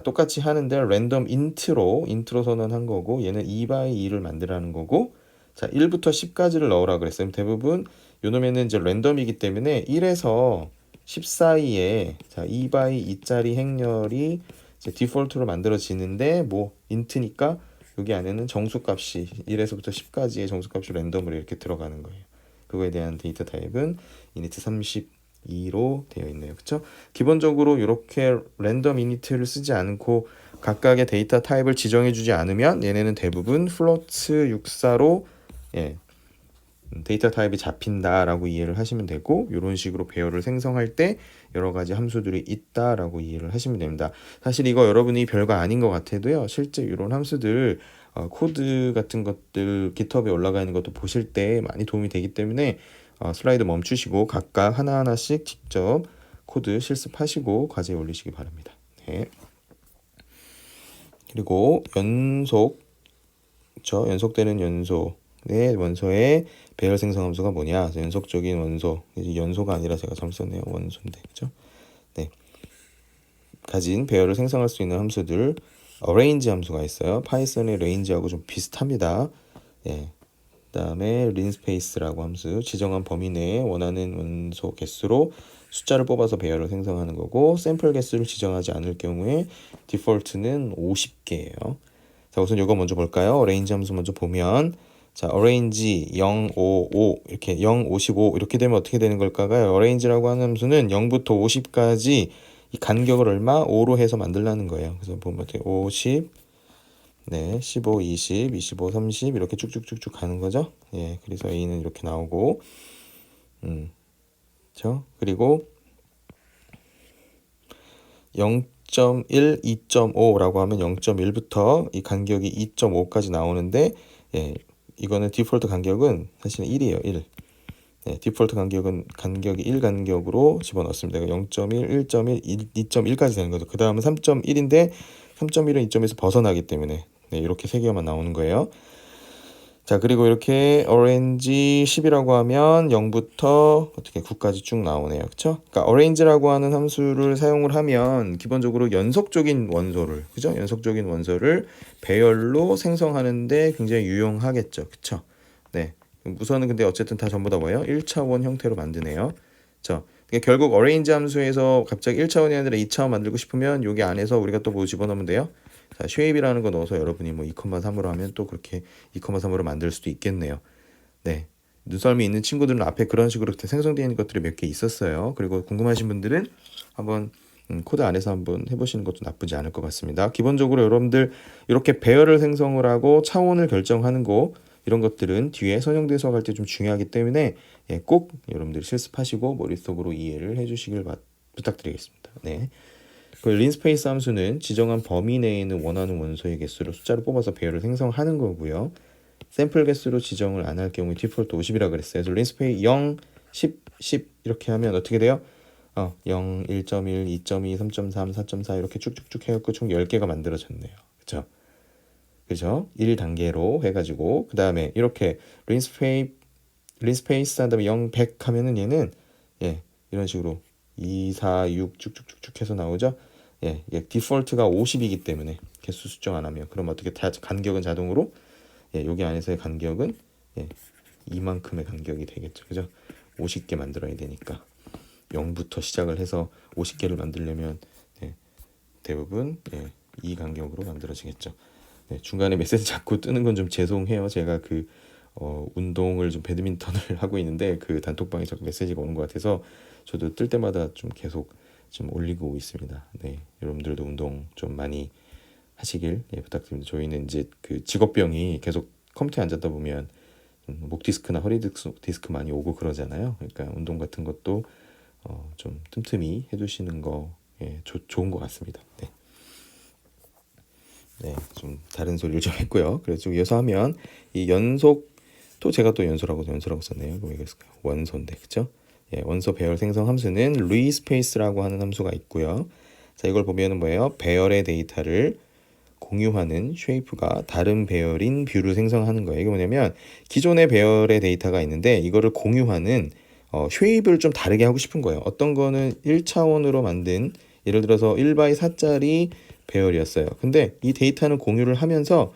똑같이 하는데 랜덤 인트로 선언한 거고, 얘는 2/2를 만들라는 거고, 자, 1부터 10까지를 넣으라 그랬어요. 대부분 요놈에는 이제 랜덤이기 때문에 1에서 10 사이에 자, 2 2짜리 행렬이 이제 디폴트로 만들어지는데 뭐 인트니까 여기 안에는 정수값이 1에서부터 10까지의 정수값이 랜덤으로 이렇게 들어가는 거예요. 그거에 대한 데이터 타입은 init 32로 되어 있네요. 그렇죠? 기본적으로 이렇게 랜덤 이니트를 쓰지 않고 각각의 데이터 타입을 지정해 주지 않으면 얘네는 대부분 float 64로 예, 데이터 타입이 잡힌다라고 이해를 하시면 되고 이런 식으로 배열을 생성할 때 여러 가지 함수들이 있다라고 이해를 하시면 됩니다. 사실 이거 여러분이 별거 아닌 것 같아도요. 실제 이런 함수들 코드 같은 것들 GitHub에 올라가 있는 것도 보실 때 많이 도움이 되기 때문에 슬라이드 멈추시고 각각 하나하나씩 직접 코드 실습하시고 과제에 올리시기 바랍니다. 네. 그리고 연속되는 연속의 원소의 배열 생성 함수가 뭐냐? 연속적인 원소, 연소가 아니라 제가 잘못 썼네요. 원소인데, 그죠? 네. 가진 배열을 생성할 수 있는 함수들, arrange 함수가 있어요. 파이썬의 range하고 좀 비슷합니다. 예. 그다음에 linspace라고 함수, 지정한 범위 내에 원하는 원소 개수로 숫자를 뽑아서 배열을 생성하는 거고, 샘플 개수를 지정하지 않을 경우에 디폴트는 50개예요. 자, 우선 이거 먼저 볼까요? arrange 함수 먼저 보면, 자, arrange 0, 5, 5 이렇게 0, 55 이렇게 되면 어떻게 되는 걸까요? arrange라고 하는 함수는 0부터 50까지 이 간격을 얼마? 5로 해서 만들라는 거예요. 그래서 보면 어떻게 50, 네, 15, 20, 25, 30 이렇게 쭉쭉쭉쭉 가는 거죠. 예, 그래서 A는 이렇게 나오고, 그렇죠? 그리고 0.1, 2.5라고 하면 0.1부터 이 간격이 2.5까지 나오는데, 예, 이거는 디폴트 간격은 사실은 1이에요. 1. 네, 디폴트 간격이 1 간격으로 집어넣습니다. 0.1, 1.1, 2.1까지 되는 거죠. 그 다음은 3.1인데 3.1은 2.1에서 벗어나기 때문에 네, 이렇게 세 개만 나오는 거예요. 자, 그리고 이렇게 arrange 10이라고 하면 0부터 어떻게 9까지 쭉 나오네요. 그쵸? 그러니까 arrange라고 하는 함수를 사용을 하면 기본적으로 연속적인 원소를, 그죠? 연속적인 원소를 배열로 생성하는데 굉장히 유용하겠죠. 그쵸? 네. 우선은 근데 어쨌든 다 전부 다 뭐예요? 1차원 형태로 만드네요. 자, 결국 arrange 함수에서 갑자기 1차원이 아니라 2차원 만들고 싶으면 여기 안에서 우리가 또 뭐 집어넣으면 돼요? 자, shape이라는 거 넣어서 여러분이 뭐 2,3으로 하면 또 그렇게 2,3으로 만들 수도 있겠네요. 네. 눈썰미 있는 친구들은 앞에 그런 식으로 생성되어 있는 것들이 몇 개 있었어요. 그리고 궁금하신 분들은 한번 코드 안에서 한번 해보시는 것도 나쁘지 않을 것 같습니다. 기본적으로 여러분들 이렇게 배열을 생성을 하고 차원을 결정하는 거 이런 것들은 뒤에 선형대 수학할 때 좀 중요하기 때문에 예, 꼭 여러분들 실습하시고 머릿속으로 이해를 해주시길 부탁드리겠습니다. 네. 그 linspace 함수는 지정한 범위 내에 있는 원하는 원소의 개수를 숫자로 뽑아서 배열을 생성하는 거고요. 샘플 개수로 지정을 안 할 경우에 디폴트 50이라 그랬어요. 그래서 linspace 0, 10, 10 이렇게 하면 어떻게 돼요? 0, 1.1, 2.2, 3.3, 4.4 이렇게 쭉쭉쭉 해갖고 총 10개가 만들어졌네요. 그쵸? 그죠? 1단계로 해가지고 그 다음에 이렇게 linspace 한 다음에 0, 100 하면은 얘는 예 이런 식으로 2, 4, 6 쭉쭉쭉쭉 해서 나오죠? 예, 이게 디폴트가 50이기 때문에 개수 수정 안 하면 그럼 어떻게 간격은 자동으로 예, 여기 안에서의 간격은 예, 이만큼의 간격이 되겠죠. 그죠? 50개 만들어야 되니까 0부터 시작을 해서 50개를 만들려면 예, 대부분 예, 이 간격으로 만들어지겠죠. 네, 중간에 메시지 자꾸 뜨는 건 좀 죄송해요. 제가 그 운동을 좀 배드민턴을 하고 있는데 그 단톡방에 자꾸 메시지가 오는 것 같아서 저도 뜰 때마다 좀 계속 좀 올리고 있습니다. 네, 여러분들도 운동 좀 많이 하시길 예, 부탁드립니다. 저희는 이제 그 직업병이 계속 컴퓨터에 앉았다 보면 목 디스크나 허리 디스크 많이 오고 그러잖아요. 그러니까 운동 같은 것도 좀 틈틈이 해두시는 거 예, 좋은 것 같습니다. 네. 네, 좀 다른 소리를 좀 했고요. 그래서 좀 이어서 하면 이 연속 또 제가 또 연소라고 썼네요. 왜 그랬을까요? 원소인데, 그렇죠? 예, 원소 배열 생성 함수는 respace라고 하는 함수가 있고요. 자, 이걸 보면은 뭐예요? 배열의 데이터를 공유하는 쉐이프가 다른 배열인 뷰를 생성하는 거예요. 이게 뭐냐면 기존의 배열의 데이터가 있는데 이거를 공유하는 쉐입을 좀 다르게 하고 싶은 거예요. 어떤 거는 1차원으로 만든 예를 들어서 1x4짜리 배열이었어요. 근데 이 데이터는 공유를 하면서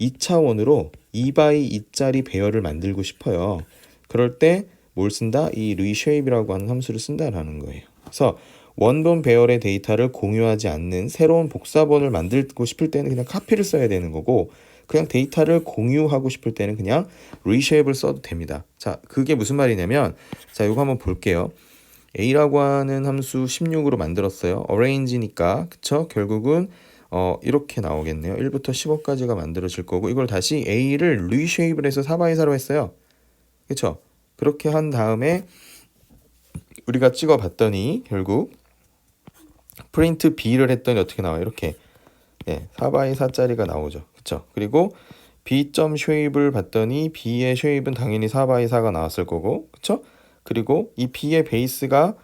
2차원으로 2x2짜리 배열을 만들고 싶어요. 그럴 때 뭘 쓴다? 이 reshape이라고 하는 함수를 쓴다라는 거예요. 그래서 원본 배열의 데이터를 공유하지 않는 새로운 복사본을 만들고 싶을 때는 그냥 카피를 써야 되는 거고, 그냥 데이터를 공유하고 싶을 때는 그냥 reshape를 써도 됩니다. 자, 그게 무슨 말이냐면, 자, 이거 한번 볼게요. a라고 하는 함수 16으로 만들었어요. arrange니까, 그쵸? 결국은 이렇게 나오겠네요. 1부터 15까지가 만들어질 거고, 이걸 다시 a를 reshape를 해서 4x4로 했어요. 그쵸? 그렇게 한 다음에 우리가 찍어 봤더니 결국 프린트 b를 했더니 어떻게 나와요? 이렇게 4x4짜리가 나오죠. 그쵸? 그리고 b.shape를 봤더니 b의 shape은 당연히 4x4가 나왔을 거고, 그쵸? 그리고 이 b의 베이스가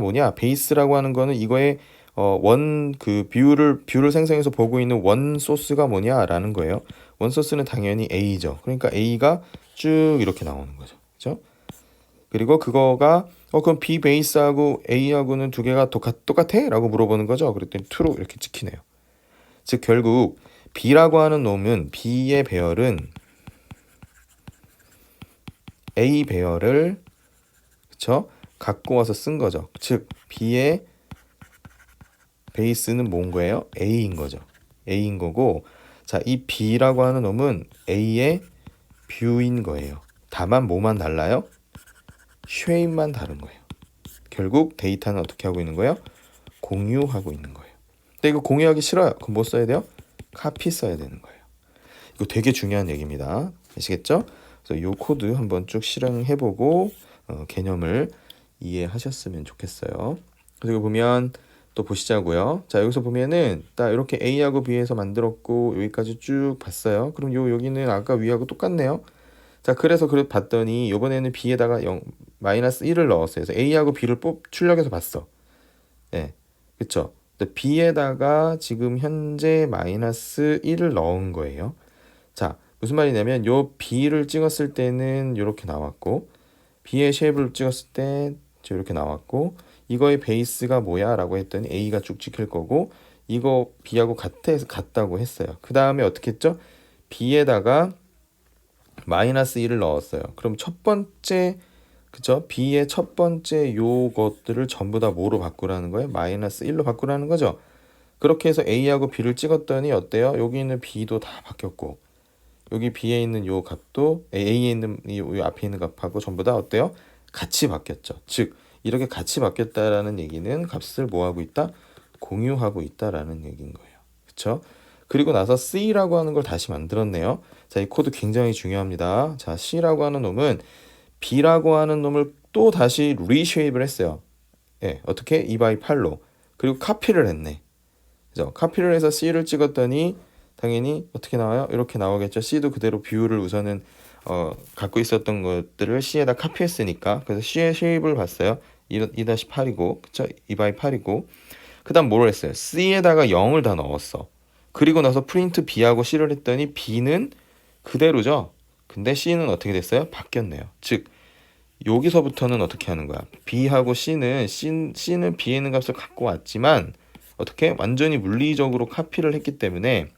뭐냐? 베이스라고 하는 거는 이거의 뷰를 생성해서 보고 있는 원 소스가 뭐냐라는 거예요. 원 소스는 당연히 a죠. 그러니까 a가 쭉 이렇게 나오는 거죠. 그죠? 그리고 그거가 그럼 b 베이스하고 a하고는 두 개가 똑같아? 라고 물어보는 거죠. 그랬더니 true로 이렇게 찍히네요. 즉 결국 b라고 하는 놈은 b의 배열은 a 배열을 그쵸? 갖고 와서 쓴 거죠. 즉 b의 베이스는 뭔 거예요? a인 거죠. a인 거고, 자, 이 b라고 하는 놈은 a의 뷰인 거예요. 다만 뭐만 달라요? 쉐입만 다른 거예요. 결국 데이터는 어떻게 하고 있는 거예요? 공유하고 있는 거예요. 근데 이거 공유하기 싫어요. 그럼 뭐 써야 돼요? 카피 써야 되는 거예요. 이거 되게 중요한 얘기입니다. 아시겠죠? 그래서 이 코드 한번 쭉 실행해보고 개념을 이해하셨으면 좋겠어요. 그리고 보면 또 보시자고요. 자, 여기서 보면은 딱 이렇게 A하고 B에서 만들었고 여기까지 쭉 봤어요. 그럼 여기는 아까 위하고 똑같네요. 자, 그래서 봤더니 이번에는 B에다가 -1을 넣었어요. 그래서 A하고 B를 출력해서 봤어. 네, 그쵸? B에다가 지금 현재 -1을 넣은 거예요. 자, 무슨 말이냐면 요 B를 찍었을 때는 이렇게 나왔고, B의 쉐입을 찍었을 때 이렇게 나왔고, 이거의 베이스가 뭐야? 라고 했더니 A가 쭉 찍힐 거고, 이거 B하고 같다고 했어요. 그 다음에 어떻게 했죠? B에다가 -1을 넣었어요. 그럼 첫 번째, 그쵸? B의 첫 번째 요것들을 전부 다 뭐로 바꾸라는 거예요? -1로 바꾸라는 거죠. 그렇게 해서 A하고 B를 찍었더니 어때요? 여기 있는 B도 다 바뀌었고, 여기 B에 있는 요 값도 A에 있는 이 앞에 있는 값하고 전부 다 어때요? 같이 바뀌었죠. 즉 이렇게 같이 바뀌었다라는 얘기는 값을 뭐 하고 있다? 공유하고 있다라는 얘기인 거예요. 그렇죠? 그리고 나서 C라고 하는 걸 다시 만들었네요. 자, 이 코드 굉장히 중요합니다. 자, C라고 하는 놈은 B라고 하는 놈을 또 다시 reshape를 했어요. 예, 어떻게? 2x8로. 그리고 카피를 했네. 그죠? 카피를 해서 C를 찍었더니 당연히 어떻게 나와요? 이렇게 나오겠죠. C도 그대로 뷰를 우선은 갖고 있었던 것들을 C에다 카피했으니까. 그래서 C의 쉐입을 봤어요. 2-8이고, 그쵸? 2x8이고. 그 다음 뭘 했어요? C에다가 0을 다 넣었어. 그리고 나서 프린트 B하고 C를 했더니 B는 그대로죠. 근데 C는 어떻게 됐어요? 바뀌었네요. 즉 여기서부터는 어떻게 하는 거야? B하고 C는 B에 있는 값을 갖고 왔지만 어떻게? 완전히 물리적으로 카피를 했기 때문에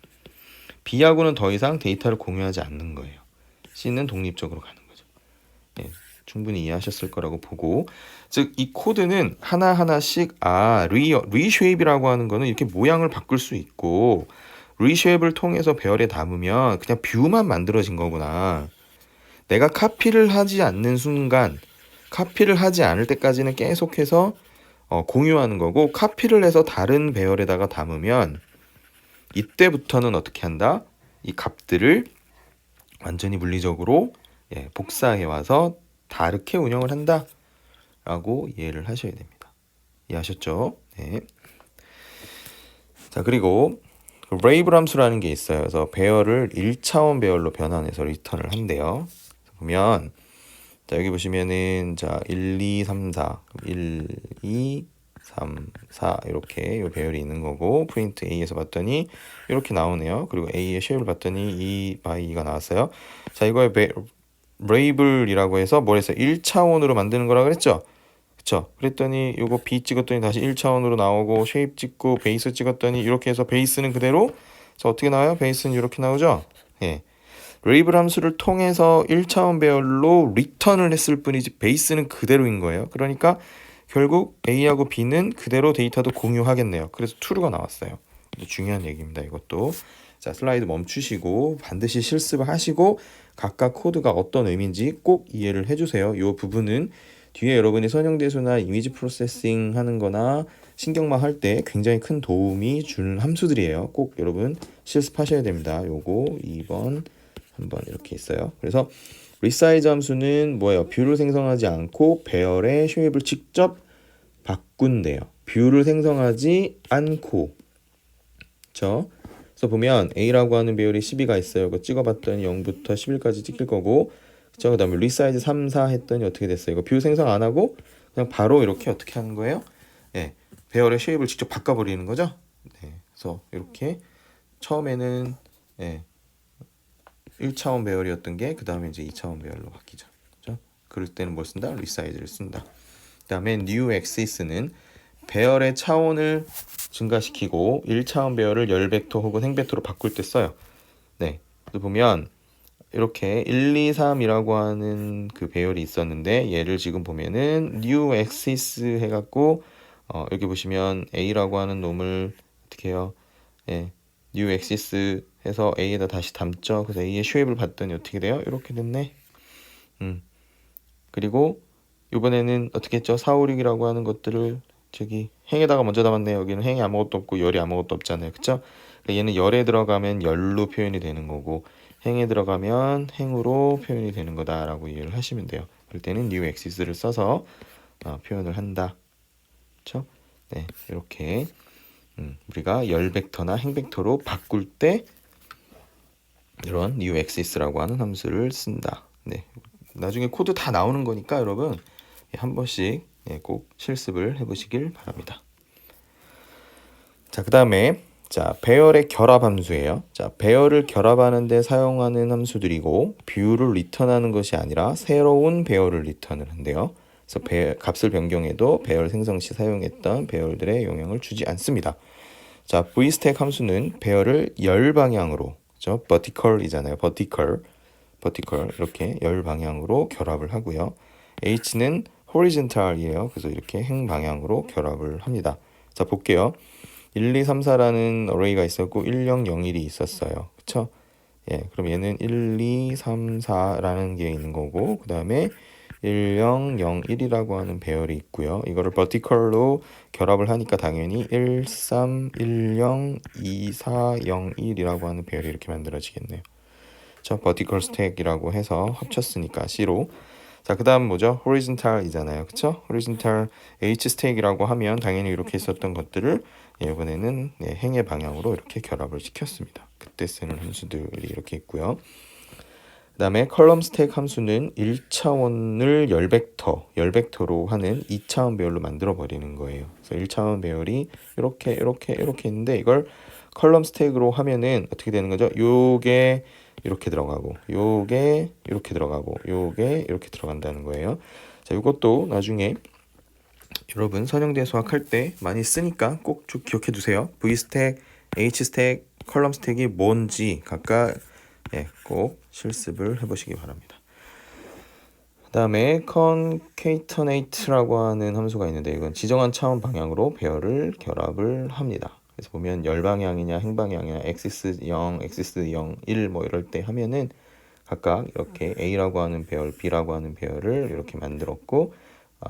B하고는 더 이상 데이터를 공유하지 않는 거예요. C는 독립적으로 가는 거죠. 예, 충분히 이해하셨을 거라고 보고, 즉 이 코드는 하나하나씩 reshape이라고 하는 거는 이렇게 모양을 바꿀 수 있고, reshape를 통해서 배열에 담으면 그냥 뷰만 만들어진 거구나. 내가 카피를 하지 않는 순간, 카피를 하지 않을 때까지는 계속해서 공유하는 거고, 카피를 해서 다른 배열에다가 담으면 이때부터는 어떻게 한다? 이 값들을 완전히 물리적으로 복사해 와서 다르게 운영을 한다 라고 이해를 하셔야 됩니다. 이해하셨죠? 네. 자, 그리고 레이블 함수라는 게 있어요. 그래서 배열을 1차원 배열로 변환해서 리턴을 한대요. 보면 자, 여기 보시면은 자 1, 2, 3, 4 1, 2, 3, 4 이렇게 요 배열이 있는 거고, 프린트 A에서 봤더니 이렇게 나오네요. 그리고 A의 쉐입을 봤더니 2x2가 나왔어요. 자, 이거의 레이블이라고 해서 뭘 했어요? 1차원으로 만드는 거라 그랬죠? 그쵸? 그랬더니 요거 B 찍었더니 다시 1차원으로 나오고, 쉐입 찍고 베이스 찍었더니 이렇게 해서 베이스는 그대로, 자 어떻게 나와요? 베이스는 이렇게 나오죠? 예. 레이블 함수를 통해서 1차원 배열로 리턴을 했을 뿐이지 베이스는 그대로인 거예요. 그러니까 결국 A하고 B는 그대로 데이터도 공유하겠네요. 그래서 true가 나왔어요. 중요한 얘기입니다. 이것도. 자, 슬라이드 멈추시고 반드시 실습을 하시고 각각 코드가 어떤 의미인지 꼭 이해를 해주세요. 이 부분은 뒤에 여러분이 선형대수나 이미지 프로세싱 하는 거나 신경망 할 때 굉장히 큰 도움이 주는 함수들이에요. 꼭 여러분 실습하셔야 됩니다. 요거 2번 한번 이렇게 있어요. 그래서 resize 함수는 뭐예요? 뷰를 생성하지 않고 배열의 쉐입을 직접 바꾼대요. 뷰를 생성하지 않고. 그렇죠? 그래서 보면 A라고 하는 배열이 12가 있어요. 그거 찍어봤더니 0부터 11까지 찍힐 거고, 그쵸? 그 다음에 resize 3, 4 했더니 어떻게 됐어요? 이거 뷰 생성 안 하고 그냥 바로 이렇게 어떻게 하는 거예요? 예, 배열의 쉐입을 직접 바꿔버리는 거죠. 네, 그래서 이렇게 처음에는 1차원 배열이었던 게 그 다음에 이제 2차원 배열로 바뀌죠. 그렇죠? 그럴 때는 뭘 쓴다? resize를 쓴다. 그 다음에 new axis는 배열의 차원을 증가시키고 1차원 배열을 열벡터 혹은 행벡터로 바꿀 때 써요. 네, 또 보면 이렇게 1, 2, 3이라고 하는 그 배열이 있었는데 얘를 지금 보면은 new axis 해갖고 여기 보시면 A라고 하는 놈을 어떻게 해요? 예, new axis 해서 A에다 다시 담죠. 그래서 A의 쉐입을 봤더니 어떻게 돼요? 이렇게 됐네. 그리고 이번에는 어떻게 했죠? 4, 5, 6이라고 하는 것들을 저기 행에다가 먼저 담았네요. 여기는 행이 아무것도 없고 열이 아무것도 없잖아요. 그쵸? 그러니까 얘는 열에 들어가면 열로 표현이 되는 거고 행에 들어가면 행으로 표현이 되는 거다라고 이해를 하시면 돼요. 그럴 때는 new axis를 써서 표현을 한다. 그쵸? 네, 이렇게 우리가 열 벡터나 행 벡터로 바꿀 때 이런 new axis라고 하는 함수를 쓴다. 네, 나중에 코드 다 나오는 거니까 여러분 한 번씩 꼭 실습을 해보시길 바랍니다. 자, 그 다음에 자, 배열의 결합 함수예요. 자, 배열을 결합하는 데 사용하는 함수들이고 뷰를 리턴하는 것이 아니라 새로운 배열을 리턴을 한대요. 그래서 값을 변경해도 배열 생성 시 사용했던 배열들의 영향을 주지 않습니다. 자, vstack 함수는 배열을 열 방향으로, 그렇죠? vertical이잖아요. vertical 이렇게 열 방향으로 결합을 하고요. h는 horizontal이에요. 그래서 이렇게 행 방향으로 결합을 합니다. 자, 볼게요. 1, 2, 3, 4라는 어레이가 있었고 1, 0, 0, 1이 있었어요. 그쵸? 예, 그럼 얘는 1, 2, 3, 4라는 게 있는 거고 그 다음에 1, 0, 0, 1이라고 하는 배열이 있고요. 이거를 vertical로 결합을 하니까 당연히 1, 3, 1, 0, 2, 4, 0, 1이라고 하는 배열이 이렇게 만들어지겠네요. 저 vertical stack이라고 해서 합쳤으니까 C로. 자, 그 다음 뭐죠? horizontal이잖아요. 그쵸? horizontal H stack이라고 하면 당연히 이렇게 있었던 것들을 이번에는 행의 방향으로 이렇게 결합을 시켰습니다. 그때 쓰는 함수들이 이렇게 있고요. 그 다음에 column stack 함수는 1차원을 열벡터로 하는 2차원 배열로 만들어 버리는 거예요. 그래서 1차원 배열이 이렇게 있는데 이걸 column stack으로 하면은 어떻게 되는 거죠? 요게 이렇게 들어가고 요게 이렇게 들어가고 요게 이렇게 들어간다는 거예요. 자, 이것도 나중에 여러분 선형대 수학할 때 많이 쓰니까 꼭 좀 기억해 두세요. V스택, H스택, 컬럼 스택이 뭔지 각각 꼭 실습을 해보시기 바랍니다. 그 다음에 concatenate라고 하는 함수가 있는데 이건 지정한 차원 방향으로 배열을 결합을 합니다. 그래서 보면 열 방향이냐 행 방향이냐 axis 0, axis 0, 1 뭐 이럴 때 하면은 각각 이렇게 A라고 하는 배열, B라고 하는 배열을 이렇게 만들었고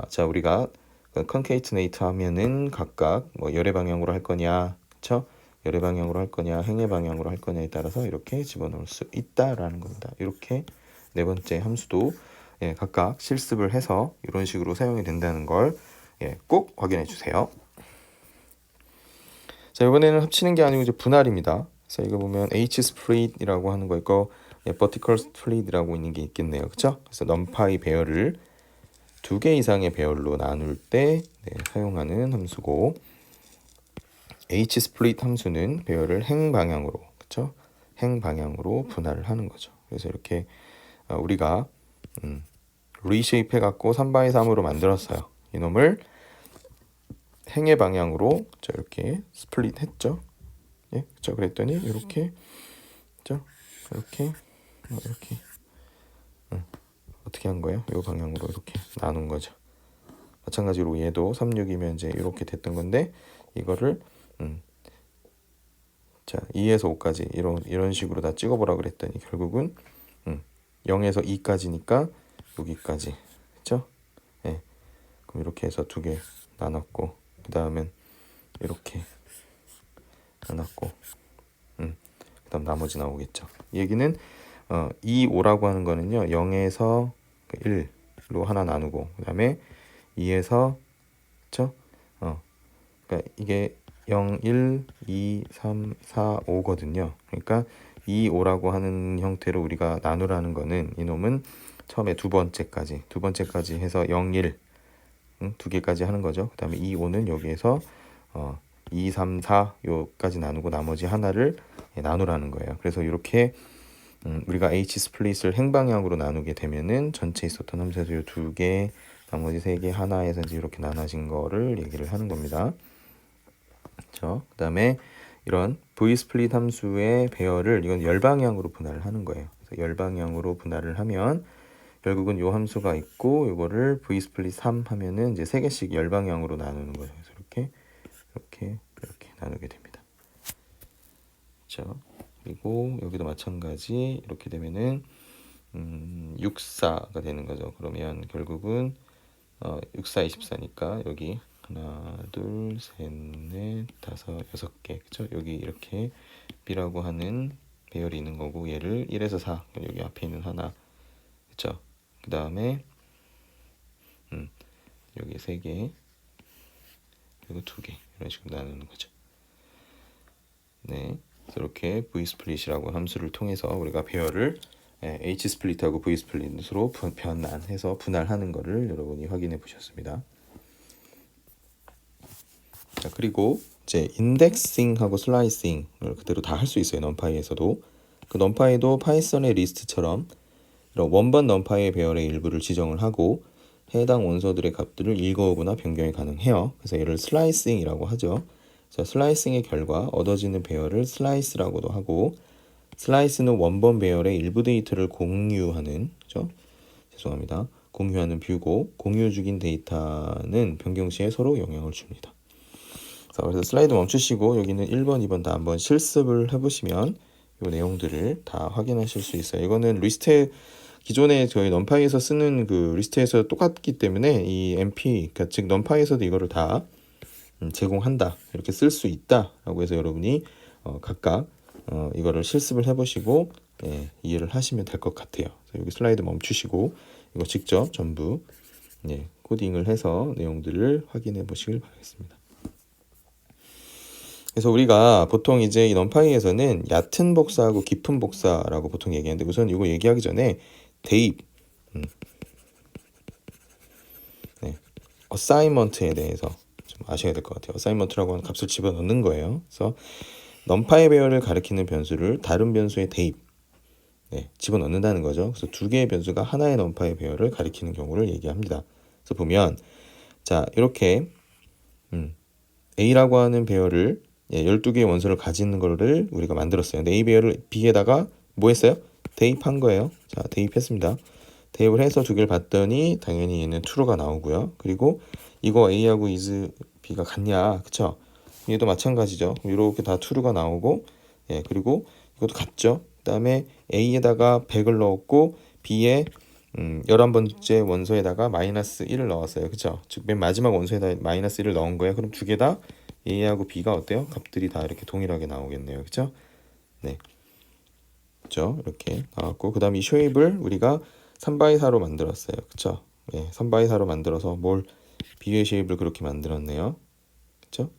자, 우리가 concatenate 하면은 각각 뭐 열의 방향으로 할 거냐, 그쵸? 열의 방향으로 할 거냐, 행의 방향으로 할 거냐에 따라서 이렇게 집어넣을 수 있다라는 겁니다. 이렇게 네 번째 함수도 각각 실습을 해서 이런 식으로 사용이 된다는 걸 꼭 확인해 주세요. 자, 이번에는 합치는 게 아니고 이제 분할입니다. 그래서 이거 보면 H-split이라고 하는 거 있고 vertical split이라고 있는 게 있겠네요. 그쵸? 그래서 numpy 배열을 2개 이상의 배열로 나눌 때 사용하는 함수고 H-split 함수는 배열을 행 방향으로, 그쵸? 행 방향으로 분할을 하는 거죠. 그래서 이렇게 우리가 reshape 해갖고 3by 3으로 만들었어요. 이놈을 행의 방향으로 이렇게 스플릿 했죠. 예, 그쵸? 그랬더니 이렇게, 그쵸? 이렇게 이렇게 어떻게 한 거예요? 이 방향으로 이렇게 나눈 거죠. 마찬가지로 얘도 36이면 이제 이렇게 됐던 건데 이거를 자 2에서 5까지 이런 식으로 다 찍어보라 그랬더니 결국은 0에서 2까지니까 여기까지 그렇죠? 예. 그럼 이렇게 해서 두 개 나눴고 그 다음엔 이렇게 나눴고 그 다음 나머지 나오겠죠. 얘기는 2, 5라고 하는 거는요 0에서 1로 하나 나누고 그 다음에 2에서 그쵸? 그러니까 이게 0, 1, 2, 3, 4, 5거든요. 그러니까 2, 5라고 하는 형태로 우리가 나누라는 거는 이놈은 처음에 두 번째까지 해서 0, 1 두 개까지 하는 거죠. 그 다음에 2, 5는 여기에서 2, 3, 4 요까지 나누고 나머지 하나를 나누라는 거예요. 그래서 이렇게 우리가 H 스플릿을 행방향으로 나누게 되면은 전체 있었던 함수에서 요 두 개, 나머지 세 개 하나에서 이제 이렇게 나눠진 거를 얘기를 하는 겁니다. 그렇죠? 그다음에 이런 V 스플릿 함수의 배열을 이건 열방향으로 분할을 하는 거예요. 그래서 열방향으로 분할을 하면 결국은 요 함수가 있고 요거를 V 스플릿 3 하면은 이제 세 개씩 열방향으로 나누는 거죠. 그래서 이렇게 나누게 됩니다. 그렇죠? 그리고 여기도 마찬가지 이렇게 되면은 64가 되는 거죠. 그러면 결국은 64, 24니까 여기 하나, 둘, 셋, 넷, 다섯, 여섯 개 그쵸? 여기 이렇게 B라고 하는 배열이 있는 거고 얘를 1에서 4 여기 앞에 있는 하나 그쵸? 그 다음에 여기 3개 그리고 2개 이런 식으로 나누는 거죠. 네, 그래서 이렇게 V 스플릿이라고 함수를 통해서 우리가 배열을 H 스플릿하고 V 스플릿으로 변환해서 분할하는 거를 여러분이 확인해 보셨습니다. 자, 그리고 이제 인덱싱하고 슬라이싱을 그대로 다 할 수 있어요. 넘파이에서도. 그 넘파이도 파이썬의 리스트처럼 이런 원본 넘파이의 배열의 일부를 지정을 하고 해당 원소들의 값들을 읽어오거나 변경이 가능해요. 그래서 얘를 슬라이싱이라고 하죠. 자, 슬라이싱의 결과 얻어지는 배열을 슬라이스라고도 하고 슬라이스는 원본 배열의 일부 데이터를 공유하는 그죠? 죄송합니다. 공유하는 뷰고 공유 중인 데이터는 변경 시에 서로 영향을 줍니다. 자, 그래서 슬라이드 멈추시고 여기는 1번, 2번 다 한번 실습을 해보시면 이 내용들을 다 확인하실 수 있어요. 이거는 리스트에 기존에 저희 넘파이에서 쓰는 그 리스트에서 똑같기 때문에 이 MP, 그러니까 즉 넘파이에서도 이거를 다 제공한다, 이렇게 쓸 수 있다라고 해서 여러분이 각각 이거를 실습을 해보시고 이해를 하시면 될 것 같아요. 여기 슬라이드 멈추시고 이거 직접 전부 코딩을 해서 내용들을 확인해 보시길 바라겠습니다. 그래서 우리가 보통 이제 이 넘파이에서는 얕은 복사하고 깊은 복사라고 보통 얘기하는데 우선 이거 얘기하기 전에 대입, 어사이먼트에 대해서 좀 아셔야 될 것 같아요. 어사이먼트라고 하는 값을 집어넣는 거예요. 그래서 넘파이 배열을 가리키는 변수를 다른 변수에 대입, 집어넣는다는 거죠. 그래서 두 개의 변수가 하나의 넘파이 배열을 가리키는 경우를 얘기합니다. 그래서 보면 자 이렇게 A라고 하는 배열을 12개의 원소를 가지는 거를 우리가 만들었어요. A 배열을 B에다가 뭐 했어요? 대입한 거예요. 자, 대입했습니다. 대입을 해서 두 개를 봤더니 당연히 얘는 true가 나오고요. 그리고 이거 A하고 is B가 같냐? 그쵸? 얘도 마찬가지죠. 이렇게 다 true가 나오고 그리고 이것도 같죠. 그 다음에 A에다가 100을 넣었고 B에 11번째 원소에다가 마이너스 1을 넣었어요. 그쵸? 즉 맨 마지막 원소에다 마이너스 1을 넣은 거예요. 그럼 두 개 다 A하고 B가 어때요? 값들이 다 이렇게 동일하게 나오겠네요. 그쵸? 네. 그쵸? 이렇게 나왔고 그 다음 이 쉐입을 우리가 3x4로 만들었어요. 그쵸? 3x4로 만들어서 뭘 B의 쉐입을 그렇게 만들었네요. 그쵸?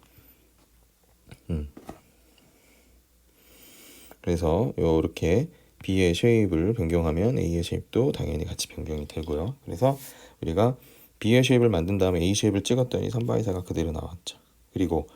그래서 이렇게 B의 쉐입을 변경하면 A의 쉐입도 당연히 같이 변경이 되고요. 그래서 우리가 B의 쉐입을 만든 다음에 A 쉐입을 찍었더니 3x4가 그대로 나왔죠. 그리고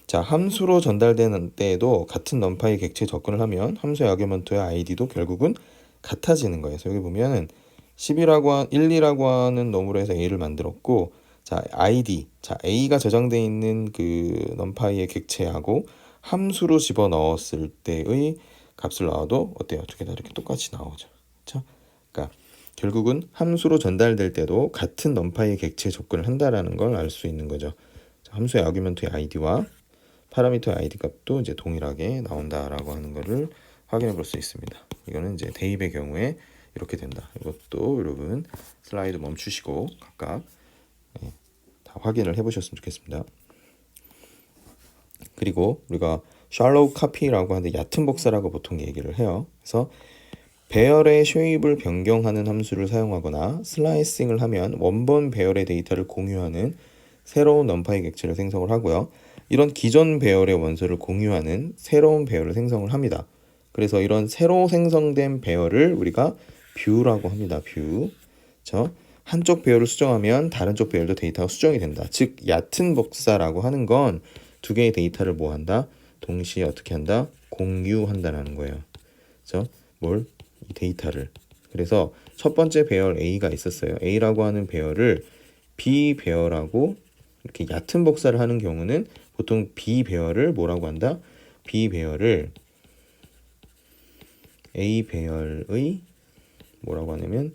자 함수로 전달되는 때에도 같은 넘파이 객체에 접근을 하면 함수의 아규먼트의 id도 결국은 같아지는 거예요. 그래서 여기 보면은 1이라고 하는 놈으로 해서 a를 만들었고 자 id 자 a가 저장되어 있는 그 넘파이의 객체하고 함수로 집어넣었을 때의 값을 넣어도 어때요? 두 개 다 이렇게 똑같이 나오죠. 그렇죠? 그러니까 결국은 함수로 전달될 때도 같은 넘파의 객체에 접근을 한다라는 걸 알 수 있는 거죠. 함수의 아규먼트의 id와 파라미터의 id 값도 이제 동일하게 나온다라고 하는 거를 확인해 볼 수 있습니다. 이거는 이제 대입의 경우에 이렇게 된다. 이것도 여러분 슬라이드 멈추시고 각각 다 확인을 해보셨으면 좋겠습니다. 그리고 우리가 shallow copy라고 하는데 얕은 복사라고 보통 얘기를 해요. 그래서 배열의 쉐입을 변경하는 함수를 사용하거나 슬라이싱을 하면 원본 배열의 데이터를 공유하는 새로운 넘파의 객체를 생성을 하고요. 이런 기존 배열의 원소를 공유하는 새로운 배열을 생성을 합니다. 그래서 이런 새로 생성된 배열을 우리가 뷰라고 합니다. 뷰. 그렇죠? 한쪽 배열을 수정하면 다른 쪽 배열도 데이터가 수정이 된다. 즉 얕은 복사라고 하는 건 두 개의 데이터를 뭐 한다? 동시에 어떻게 한다? 공유한다는 거예요. 그렇죠? 뭘? 이 데이터를. 그래서 첫 번째 배열 A가 있었어요. A라고 하는 배열을 B 배열하고 이렇게 얕은 복사를 하는 경우는 보통 B 배열을 뭐라고 한다? B 배열을 A 배열의 뭐라고 하냐면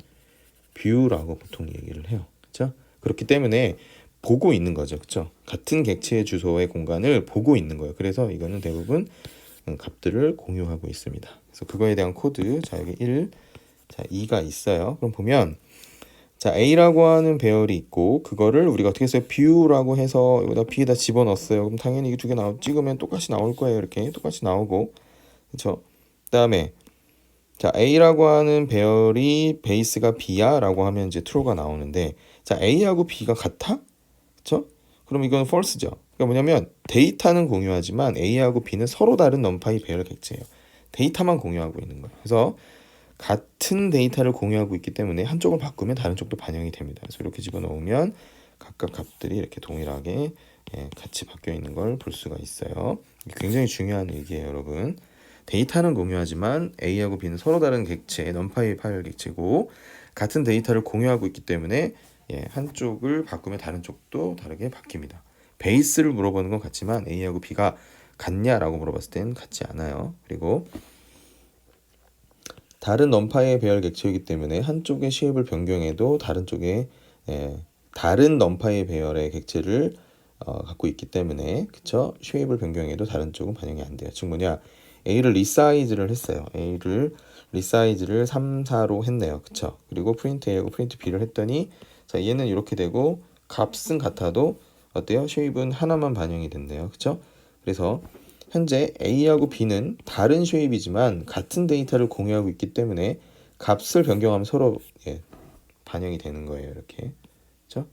뷰라고 보통 얘기를 해요. 그렇죠? 그렇기 때문에 보고 있는 거죠. 그렇죠? 같은 객체의 주소의 공간을 보고 있는 거예요. 그래서 이거는 대부분 값들을 공유하고 있습니다. 그래서 그거에 대한 코드, 자 여기 1, 자 2가 있어요. 그럼 보면 자 A라고 하는 배열이 있고 그거를 우리가 어떻게 했어요? 뷰라고 해서 여기다 B에다 집어넣었어요. 그럼 당연히 이 두 개 찍으면 똑같이 나올 거예요. 이렇게 똑같이 나오고 그렇죠? 그다음에 자 A라고 하는 배열이 베이스가 B야 라고 하면 이제 true가 나오는데 자 A하고 B가 같아? 그렇죠? 그럼 이건 false죠. 그러니까 뭐냐면 데이터는 공유하지만 A하고 B는 서로 다른 넘파이 배열 객체예요. 데이터만 공유하고 있는 거예요. 그래서 같은 데이터를 공유하고 있기 때문에 한쪽을 바꾸면 다른 쪽도 반영이 됩니다. 그래서 이렇게 집어넣으면 각각 값들이 이렇게 동일하게 같이 바뀌어 있는 걸 볼 수가 있어요. 굉장히 중요한 얘기예요, 여러분. 데이터는 공유하지만 A하고 B는 서로 다른 객체, 넘파이 파일 객체고 같은 데이터를 공유하고 있기 때문에 한쪽을 바꾸면 다른 쪽도 다르게 바뀝니다. 베이스를 물어보는 건 같지만 A하고 B가 같냐라고 물어봤을 땐 같지 않아요. 그리고 다른 넘파의 배열 객체이기 때문에 한쪽의 쉐입을 변경해도 다른 쪽에 다른 넘파의 배열의 객체를 갖고 있기 때문에 그쵸? 쉐입을 변경해도 다른 쪽은 반영이 안 돼요. 즉 뭐냐? A를 리사이즈를 했어요. A를 리사이즈를 3, 4로 했네요. 그쵸? 그리고 프린트 A하고 프린트 B를 했더니 자 얘는 이렇게 되고 값은 같아도 어때요? 쉐입은 하나만 반영이 됐네요. 그쵸? 그래서 현재 A하고 B는 다른 쉐입이지만 같은 데이터를 공유하고 있기 때문에 값을 변경하면 서로 반영이 되는 거예요. 이렇게. 그쵸?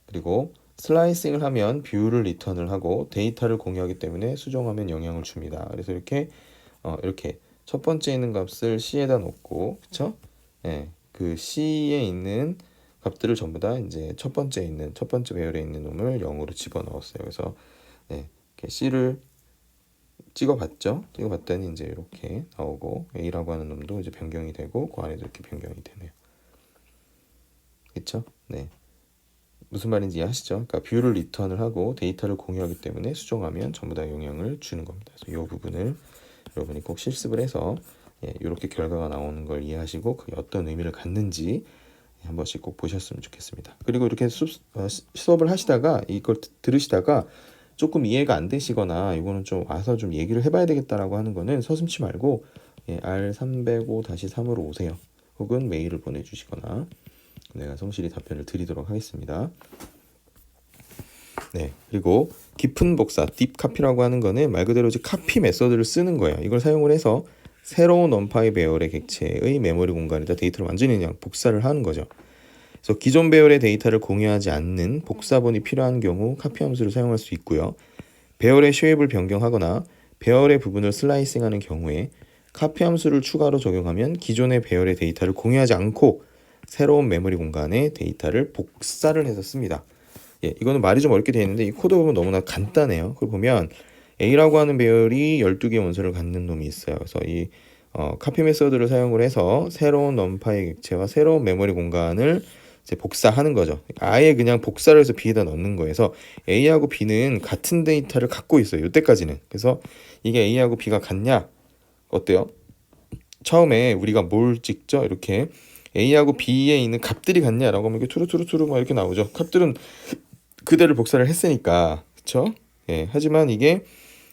그리고 슬라이싱을 하면 뷰를 리턴을 하고 데이터를 공유하기 때문에 수정하면 영향을 줍니다. 그래서 이렇게 첫 번째에 있는 값을 C에다 놓고 그쵸? 그 C에 있는 값들을 전부 다 이제 첫 번째 배열에 있는 놈을 0으로 집어넣었어요. 그래서 이렇게 C를 찍어봤죠. 찍어봤더니 이제 이렇게 나오고 A라고 하는 놈도 이제 변경이 되고 그 안에도 이렇게 변경이 되네요. 그렇죠? 네. 무슨 말인지 이해하시죠? 그러니까 뷰를 리턴을 하고 데이터를 공유하기 때문에 수정하면 전부 다 영향을 주는 겁니다. 그래서 이 부분을 여러분이 꼭 실습을 해서 이렇게 결과가 나오는 걸 이해하시고 그게 어떤 의미를 갖는지 한 번씩 꼭 보셨으면 좋겠습니다. 그리고 이렇게 수업을 하시다가 이걸 들으시다가 조금 이해가 안 되시거나 이거는 좀 와서 좀 얘기를 해봐야 되겠다라고 하는 거는 서슴지 말고 R305-3으로 오세요. 혹은 메일을 보내주시거나 내가 성실히 답변을 드리도록 하겠습니다. 네, 그리고 깊은 복사, 딥 카피라고 하는 거는 말 그대로 이제 카피 메서드를 쓰는 거예요. 이걸 사용을 해서 새로운 원파이 배열의 객체의 메모리 공간에다 데이터를 완전히 그냥 복사를 하는 거죠. 그래서 기존 배열의 데이터를 공유하지 않는 복사본이 필요한 경우 카피 함수를 사용할 수 있고요. 배열의 쉐입을 변경하거나 배열의 부분을 슬라이싱하는 경우에 카피 함수를 추가로 적용하면 기존의 배열의 데이터를 공유하지 않고 새로운 메모리 공간에 데이터를 복사를 해서 씁니다. 이거는 말이 좀 어렵게 되어 있는데 이 코드 보면 너무나 간단해요. 그걸 보면 A라고 하는 배열이 12개의 원소를 갖는 놈이 있어요. 그래서 이 카피 메서드를 사용을 해서 새로운 넘파의 객체와 새로운 메모리 공간을 이제 복사하는 거죠. 아예 그냥 복사를 해서 B에다 넣는 거예요. 그래서 A하고 B는 같은 데이터를 갖고 있어요. 이때까지는. 그래서 이게 A하고 B가 같냐? 어때요? 처음에 우리가 뭘 찍죠? 이렇게 A하고 B에 있는 값들이 같냐라고 하면 이렇게 투루투루투루 막 이렇게 나오죠. 값들은 그대로 복사를 했으니까, 그쵸? 예, 하지만 이게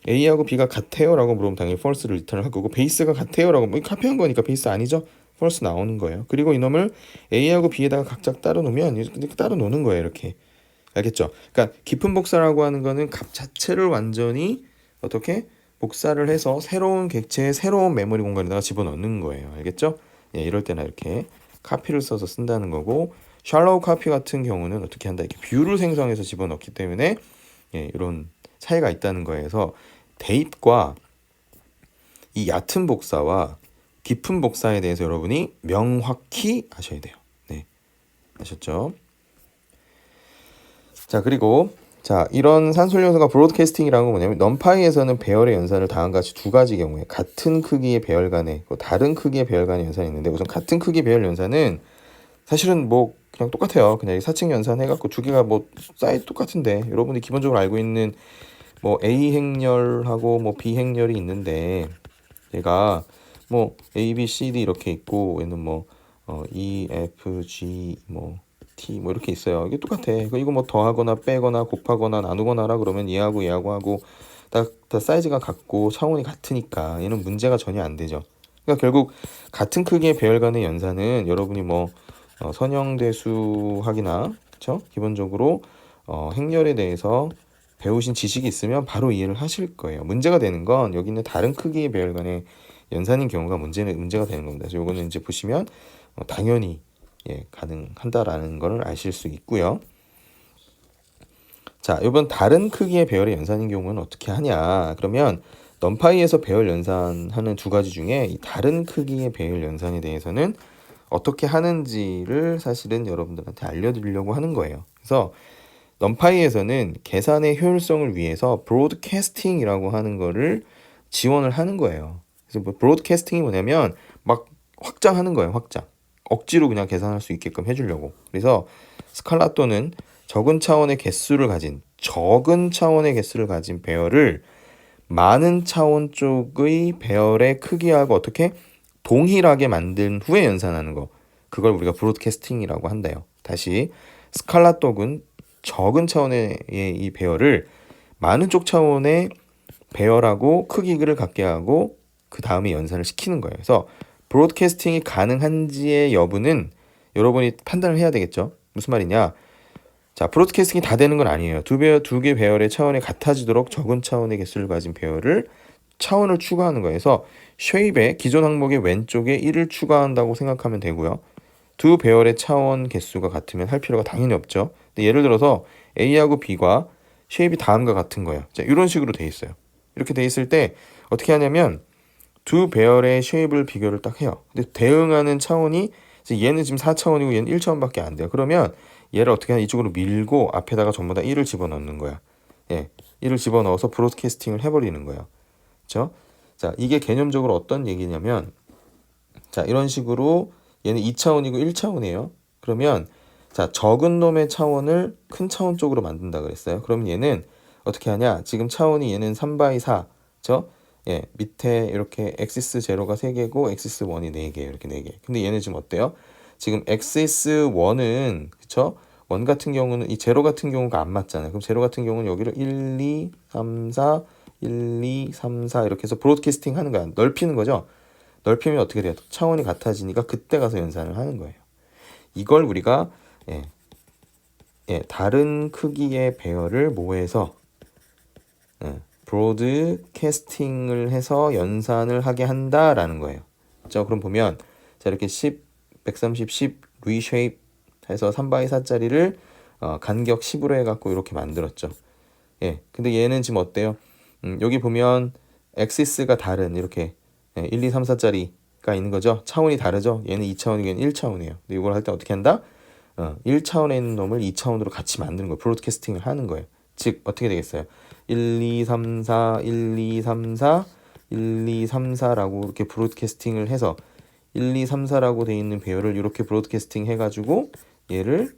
A하고 B가 같아요라고 물으면 당연히 false를 리턴을 할 거고, 베이스가 같아요라고 뭐 카피한 거니까 베이스 아니죠? false 나오는 거예요. 그리고 이놈을 A하고 B에다가 각자 따로 놓으면 따로 놓는 거예요. 이렇게. 알겠죠? 그러니까 깊은 복사라고 하는 거는 값 자체를 완전히 어떻게 복사를 해서 새로운 객체의 새로운 메모리 공간에다가 집어넣는 거예요. 알겠죠? 예, 이럴 때나 이렇게 카피를 써서 쓴다는 거고, 샬로우 카피 같은 경우는 어떻게 한다? 이렇게 뷰를 생성해서 집어넣기 때문에 예, 이런 차이가 있다는 거에서 대입과 이 얕은 복사와 깊은 복사에 대해서 여러분이 명확히 아셔야 돼요. 네, 아셨죠? 자, 그리고 자, 이런 산술 요소가 브로드캐스팅이라는 건 뭐냐면 넘파이에서는 배열의 연산을 다음과 같이 두 가지 경우에 같은 크기의 배열 간에 다른 크기의 배열 간의 연산이 있는데, 우선 같은 크기 배열 연산은 사실은 뭐 그냥 똑같아요. 그냥 사칙 연산 해갖고 두 개가 뭐 사이즈 똑같은데, 여러분이 기본적으로 알고 있는 뭐 A 행렬하고 뭐 B 행렬이 있는데, 얘가 뭐 A, B, C, D 이렇게 있고 얘는 뭐 E, F, G 뭐 T 뭐 이렇게 있어요. 이게 똑같아. 이거 뭐 더하거나 빼거나 곱하거나 나누거나라 그러면 얘하고 얘하고 하고 다 사이즈가 같고 차원이 같으니까 얘는 문제가 전혀 안 되죠. 그러니까 결국 같은 크기의 배열 간의 연산은 여러분이 뭐 선형대수학이나 그쵸? 기본적으로 행렬에 대해서 배우신 지식이 있으면 바로 이해를 하실 거예요. 문제가 되는 건 여기 있는 다른 크기의 배열 간의 연산인 경우가 문제가 되는 겁니다. 그래서 요거는 이제 보시면 당연히 예, 가능한다라는 걸 아실 수 있고요. 자, 이번 다른 크기의 배열의 연산인 경우는 어떻게 하냐? 그러면 넘파이에서 배열 연산하는 두 가지 중에 이 다른 크기의 배열 연산에 대해서는 어떻게 하는지를 사실은 여러분들한테 알려드리려고 하는 거예요. 그래서 넘파이에서는 계산의 효율성을 위해서 브로드캐스팅이라고 하는 거를 지원을 하는 거예요. 그래서 뭐 브로드캐스팅이 뭐냐면 막 확장하는 거예요. 확장. 억지로 그냥 계산할 수 있게끔 해주려고. 그래서 스칼라 또는 적은 차원의 개수를 가진 배열을 많은 차원 쪽의 배열의 크기하고 어떻게 동일하게 만든 후에 연산하는 거, 그걸 우리가 브로드캐스팅이라고 한대요. 다시 스칼라 똑은 적은 차원의 이 배열을 많은 쪽 차원의 배열하고 크기를 갖게 하고 그 다음에 연산을 시키는 거예요. 그래서 브로드캐스팅이 가능한지의 여부는 여러분이 판단을 해야 되겠죠. 무슨 말이냐? 자, 브로드캐스팅이 다 되는 건 아니에요. 두 개 배열의 차원이 같아지도록 적은 차원의 개수를 가진 배열을 차원을 추가하는 거예요. 그래서 쉐입의 기존 항목의 왼쪽에 1을 추가한다고 생각하면 되고요. 두 배열의 차원 개수가 같으면 할 필요가 당연히 없죠. 근데 예를 들어서 A하고 B가 쉐입이 다음과 같은 거예요. 자, 이런 식으로 돼 있어요. 이렇게 돼 있을 때 어떻게 하냐면 두 배열의 쉐입을 비교를 딱 해요. 근데 대응하는 차원이 얘는 지금 4차원이고 얘는 1차원밖에 안 돼요. 그러면 얘를 어떻게 하냐, 이쪽으로 밀고 앞에다가 전부 다 1을 집어넣는 거야. 예, 1을 집어넣어서 브로드캐스팅을 해버리는 거예요. 그렇죠? 자, 이게 개념적으로 어떤 얘기냐면, 자, 이런 식으로 얘는 2차원이고 1차원이에요. 그러면 자, 적은 놈의 차원을 큰 차원 쪽으로 만든다 그랬어요. 그럼 얘는 어떻게 하냐? 지금 차원이 얘는 3/4, 그렇죠? 예, 밑에 이렇게 엑시스 제로가 3개고 엑시스 1이 4개, 이렇게 4개. 근데 얘는 지금 어때요? 지금 엑시스 1은 그쵸? 1 같은 경우는 이 제로 같은 경우가 안 맞잖아요. 그럼 제로 같은 경우는 여기를 1, 2, 3, 4, 1, 2, 3, 4 이렇게 해서 브로드캐스팅 하는 거야. 넓히는 거죠. 넓히면 어떻게 돼요? 차원이 같아지니까 그때 가서 연산을 하는 거예요. 이걸 우리가 다른 크기의 배열을 모해서 브로드캐스팅을 해서 연산을 하게 한다라는 거예요. 자, 그럼 보면 자, 이렇게 10, 130, 10 리쉐입 해서 3/4짜리를 간격 10으로 해갖고 이렇게 만들었죠. 예, 근데 얘는 지금 어때요? 여기 보면 엑시스가 다른 이렇게 1, 2, 3, 4짜리가 있는 거죠. 차원이 다르죠. 얘는 2차원이고 얘는 1차원이에요. 근데 이걸 할 때 어떻게 한다? 1차원에 있는 놈을 2차원으로 같이 만드는 거예요. 브로드캐스팅을 하는 거예요. 즉 어떻게 되겠어요? 1, 2, 3, 4, 1, 2, 3, 4, 1, 2, 3, 4라고 이렇게 브로드캐스팅을 해서 1, 2, 3, 4라고 돼 있는 배열을 이렇게 브로드캐스팅 해가지고 얘를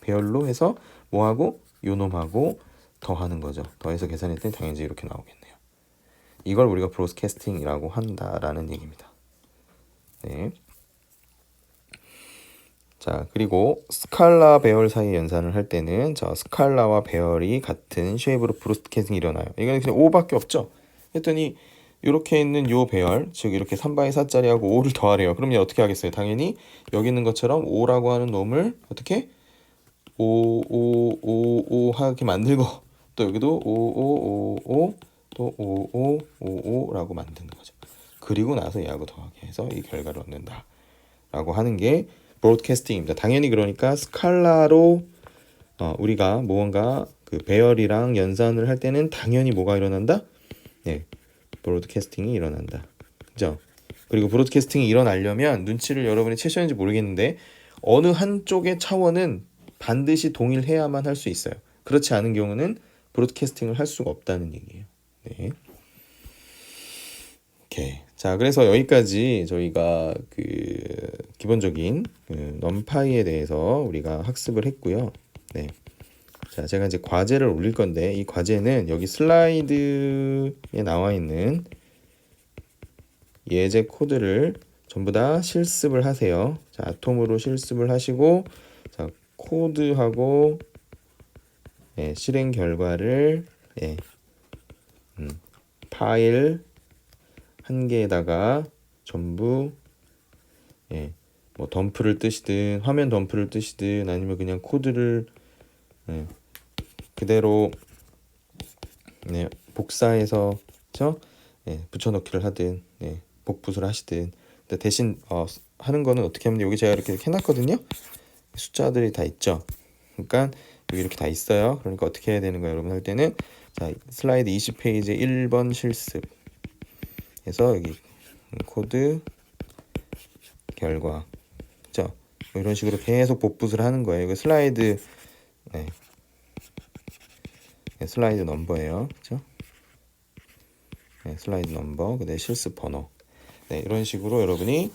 배열로 해서 뭐하고? 요놈하고 더하는 거죠. 더해서 계산했더니 당연히 이렇게 나오겠네요. 이걸 우리가 브로드캐스팅이라고 한다라는 얘기입니다. 네. 자, 그리고 스칼라 배열 사이 연산을 할 때는 저 스칼라와 배열이 같은 쉐입으로 브로드캐스팅이 일어나요. 이거는 그냥 5밖에 없죠. 했더니 이렇게 있는 요 배열, 즉 이렇게 3바의 4짜리하고 5를 더하래요. 그럼 어떻게 하겠어요? 당연히 여기 있는 것처럼 5라고 하는 놈을 어떻게 5 하게 만들고 또 여기도 5 또 5라고 만드는 거죠. 그리고 나서 얘하고 더하게 해서 이 결과를 얻는다 라고 하는 게 브로드캐스팅입니다. 당연히 그러니까 스칼라로 우리가 무언가 그 배열이랑 연산을 할 때는 당연히 뭐가 일어난다? 네, 브로드캐스팅이 일어난다. 그죠? 그리고 브로드캐스팅이 일어나려면 눈치를 여러분이 채셨는지 모르겠는데 어느 한쪽의 차원은 반드시 동일해야만 할 수 있어요. 그렇지 않은 경우는 브로드캐스팅을 할 수가 없다는 얘기예요. 네. 오케이. 자, 그래서 여기까지 저희가 그 기본적인 그 넘파이에 대해서 우리가 학습을 했고요. 네. 자, 제가 이제 과제를 올릴 건데 이 과제는 여기 슬라이드에 나와 있는 예제 코드를 전부 다 실습을 하세요. 자, 아톰으로 실습을 하시고 자, 코드하고 실행 결과를 파일 한 개에다가 전부 뭐 덤프를 뜨시든 화면 덤프를 뜨시든 아니면 그냥 코드를 그대로 복사해서 붙여넣기를 하든 복붙을 하시든 대신 하는 거는 어떻게 하면 여기 제가 이렇게 해놨거든요. 숫자들이 다 있죠. 그러니까 여기 이렇게 다 있어요. 그러니까 어떻게 해야 되는 거예요, 여러분 할 때는 자 슬라이드 20페이지 1번 실습 해서 여기 코드 결과 그죠? 뭐 이런 식으로 계속 복붙을 하는 거예요. 이거 슬라이드 슬라이드 넘버예요. 그죠? 슬라이드 넘버 그다음에 실습 번호 이런 식으로 여러분이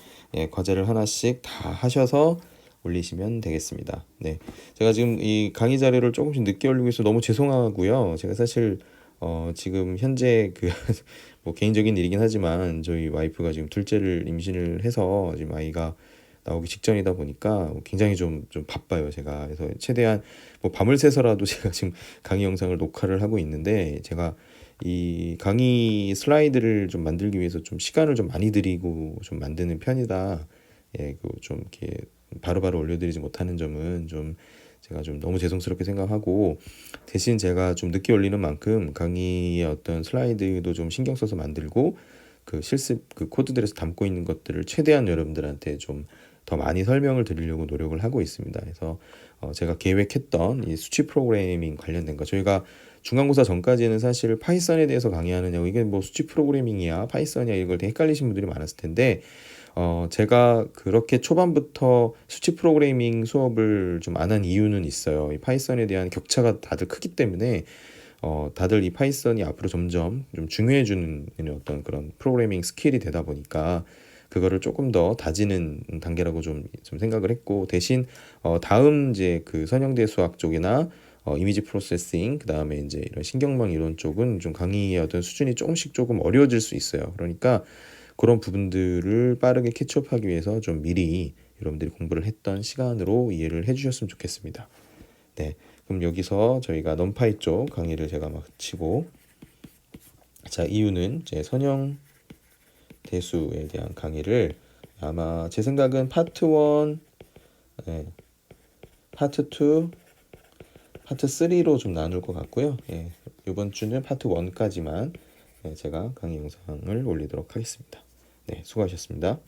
과제를 하나씩 다 하셔서 올리시면 되겠습니다. 네, 제가 지금 이 강의 자료를 조금씩 늦게 올리고 있어서 너무 죄송하고요. 제가 사실 지금 현재 그 뭐 개인적인 일이긴 하지만 저희 와이프가 지금 둘째를 임신을 해서 지금 아이가 나오기 직전이다 보니까 굉장히 좀 바빠요. 제가 그래서 최대한 뭐 밤을 새서라도 제가 지금 강의 영상을 녹화를 하고 있는데 제가 이 강의 슬라이드를 좀 만들기 위해서 좀 시간을 좀 많이 들이고 좀 만드는 편이다. 좀 이렇게 바로바로 올려드리지 못하는 점은 좀 제가 좀 너무 죄송스럽게 생각하고 대신 제가 좀 늦게 올리는 만큼 강의의 어떤 슬라이드도 좀 신경 써서 만들고 그 실습 그 코드들에서 담고 있는 것들을 최대한 여러분들한테 좀 더 많이 설명을 드리려고 노력을 하고 있습니다. 그래서 제가 계획했던 이 수치 프로그래밍 관련된 거 저희가 중간고사 전까지는 사실 파이썬에 대해서 강의하느냐고 이게 뭐 수치 프로그래밍이야 파이썬이야 이걸 되게 헷갈리신 분들이 많았을 텐데 제가 그렇게 초반부터 수치 프로그래밍 수업을 좀 안 한 이유는 있어요. 이 파이썬에 대한 격차가 다들 크기 때문에 다들 이 파이썬이 앞으로 점점 좀 중요해지는 어떤 그런 프로그래밍 스킬이 되다 보니까 그거를 조금 더 다지는 단계라고 좀 생각을 했고 대신 다음 이제 그 선형대 수학 쪽이나 이미지 프로세싱 그다음에 이제 이런 신경망 이론 쪽은 좀 강의의 어떤 수준이 조금 어려워질 수 있어요. 그러니까 그런 부분들을 빠르게 캐치업하기 위해서 좀 미리 여러분들이 공부를 했던 시간으로 이해를 해주셨으면 좋겠습니다. 네, 그럼 여기서 저희가 넘파이 쪽 강의를 제가 마치고 자 이유는 이제 선형 대수에 대한 강의를 아마 제 생각은 파트 1, 파트 2, 파트 3로 좀 나눌 것 같고요. 이번 주는 파트 1까지만 제가 강의 영상을 올리도록 하겠습니다. 네, 수고하셨습니다.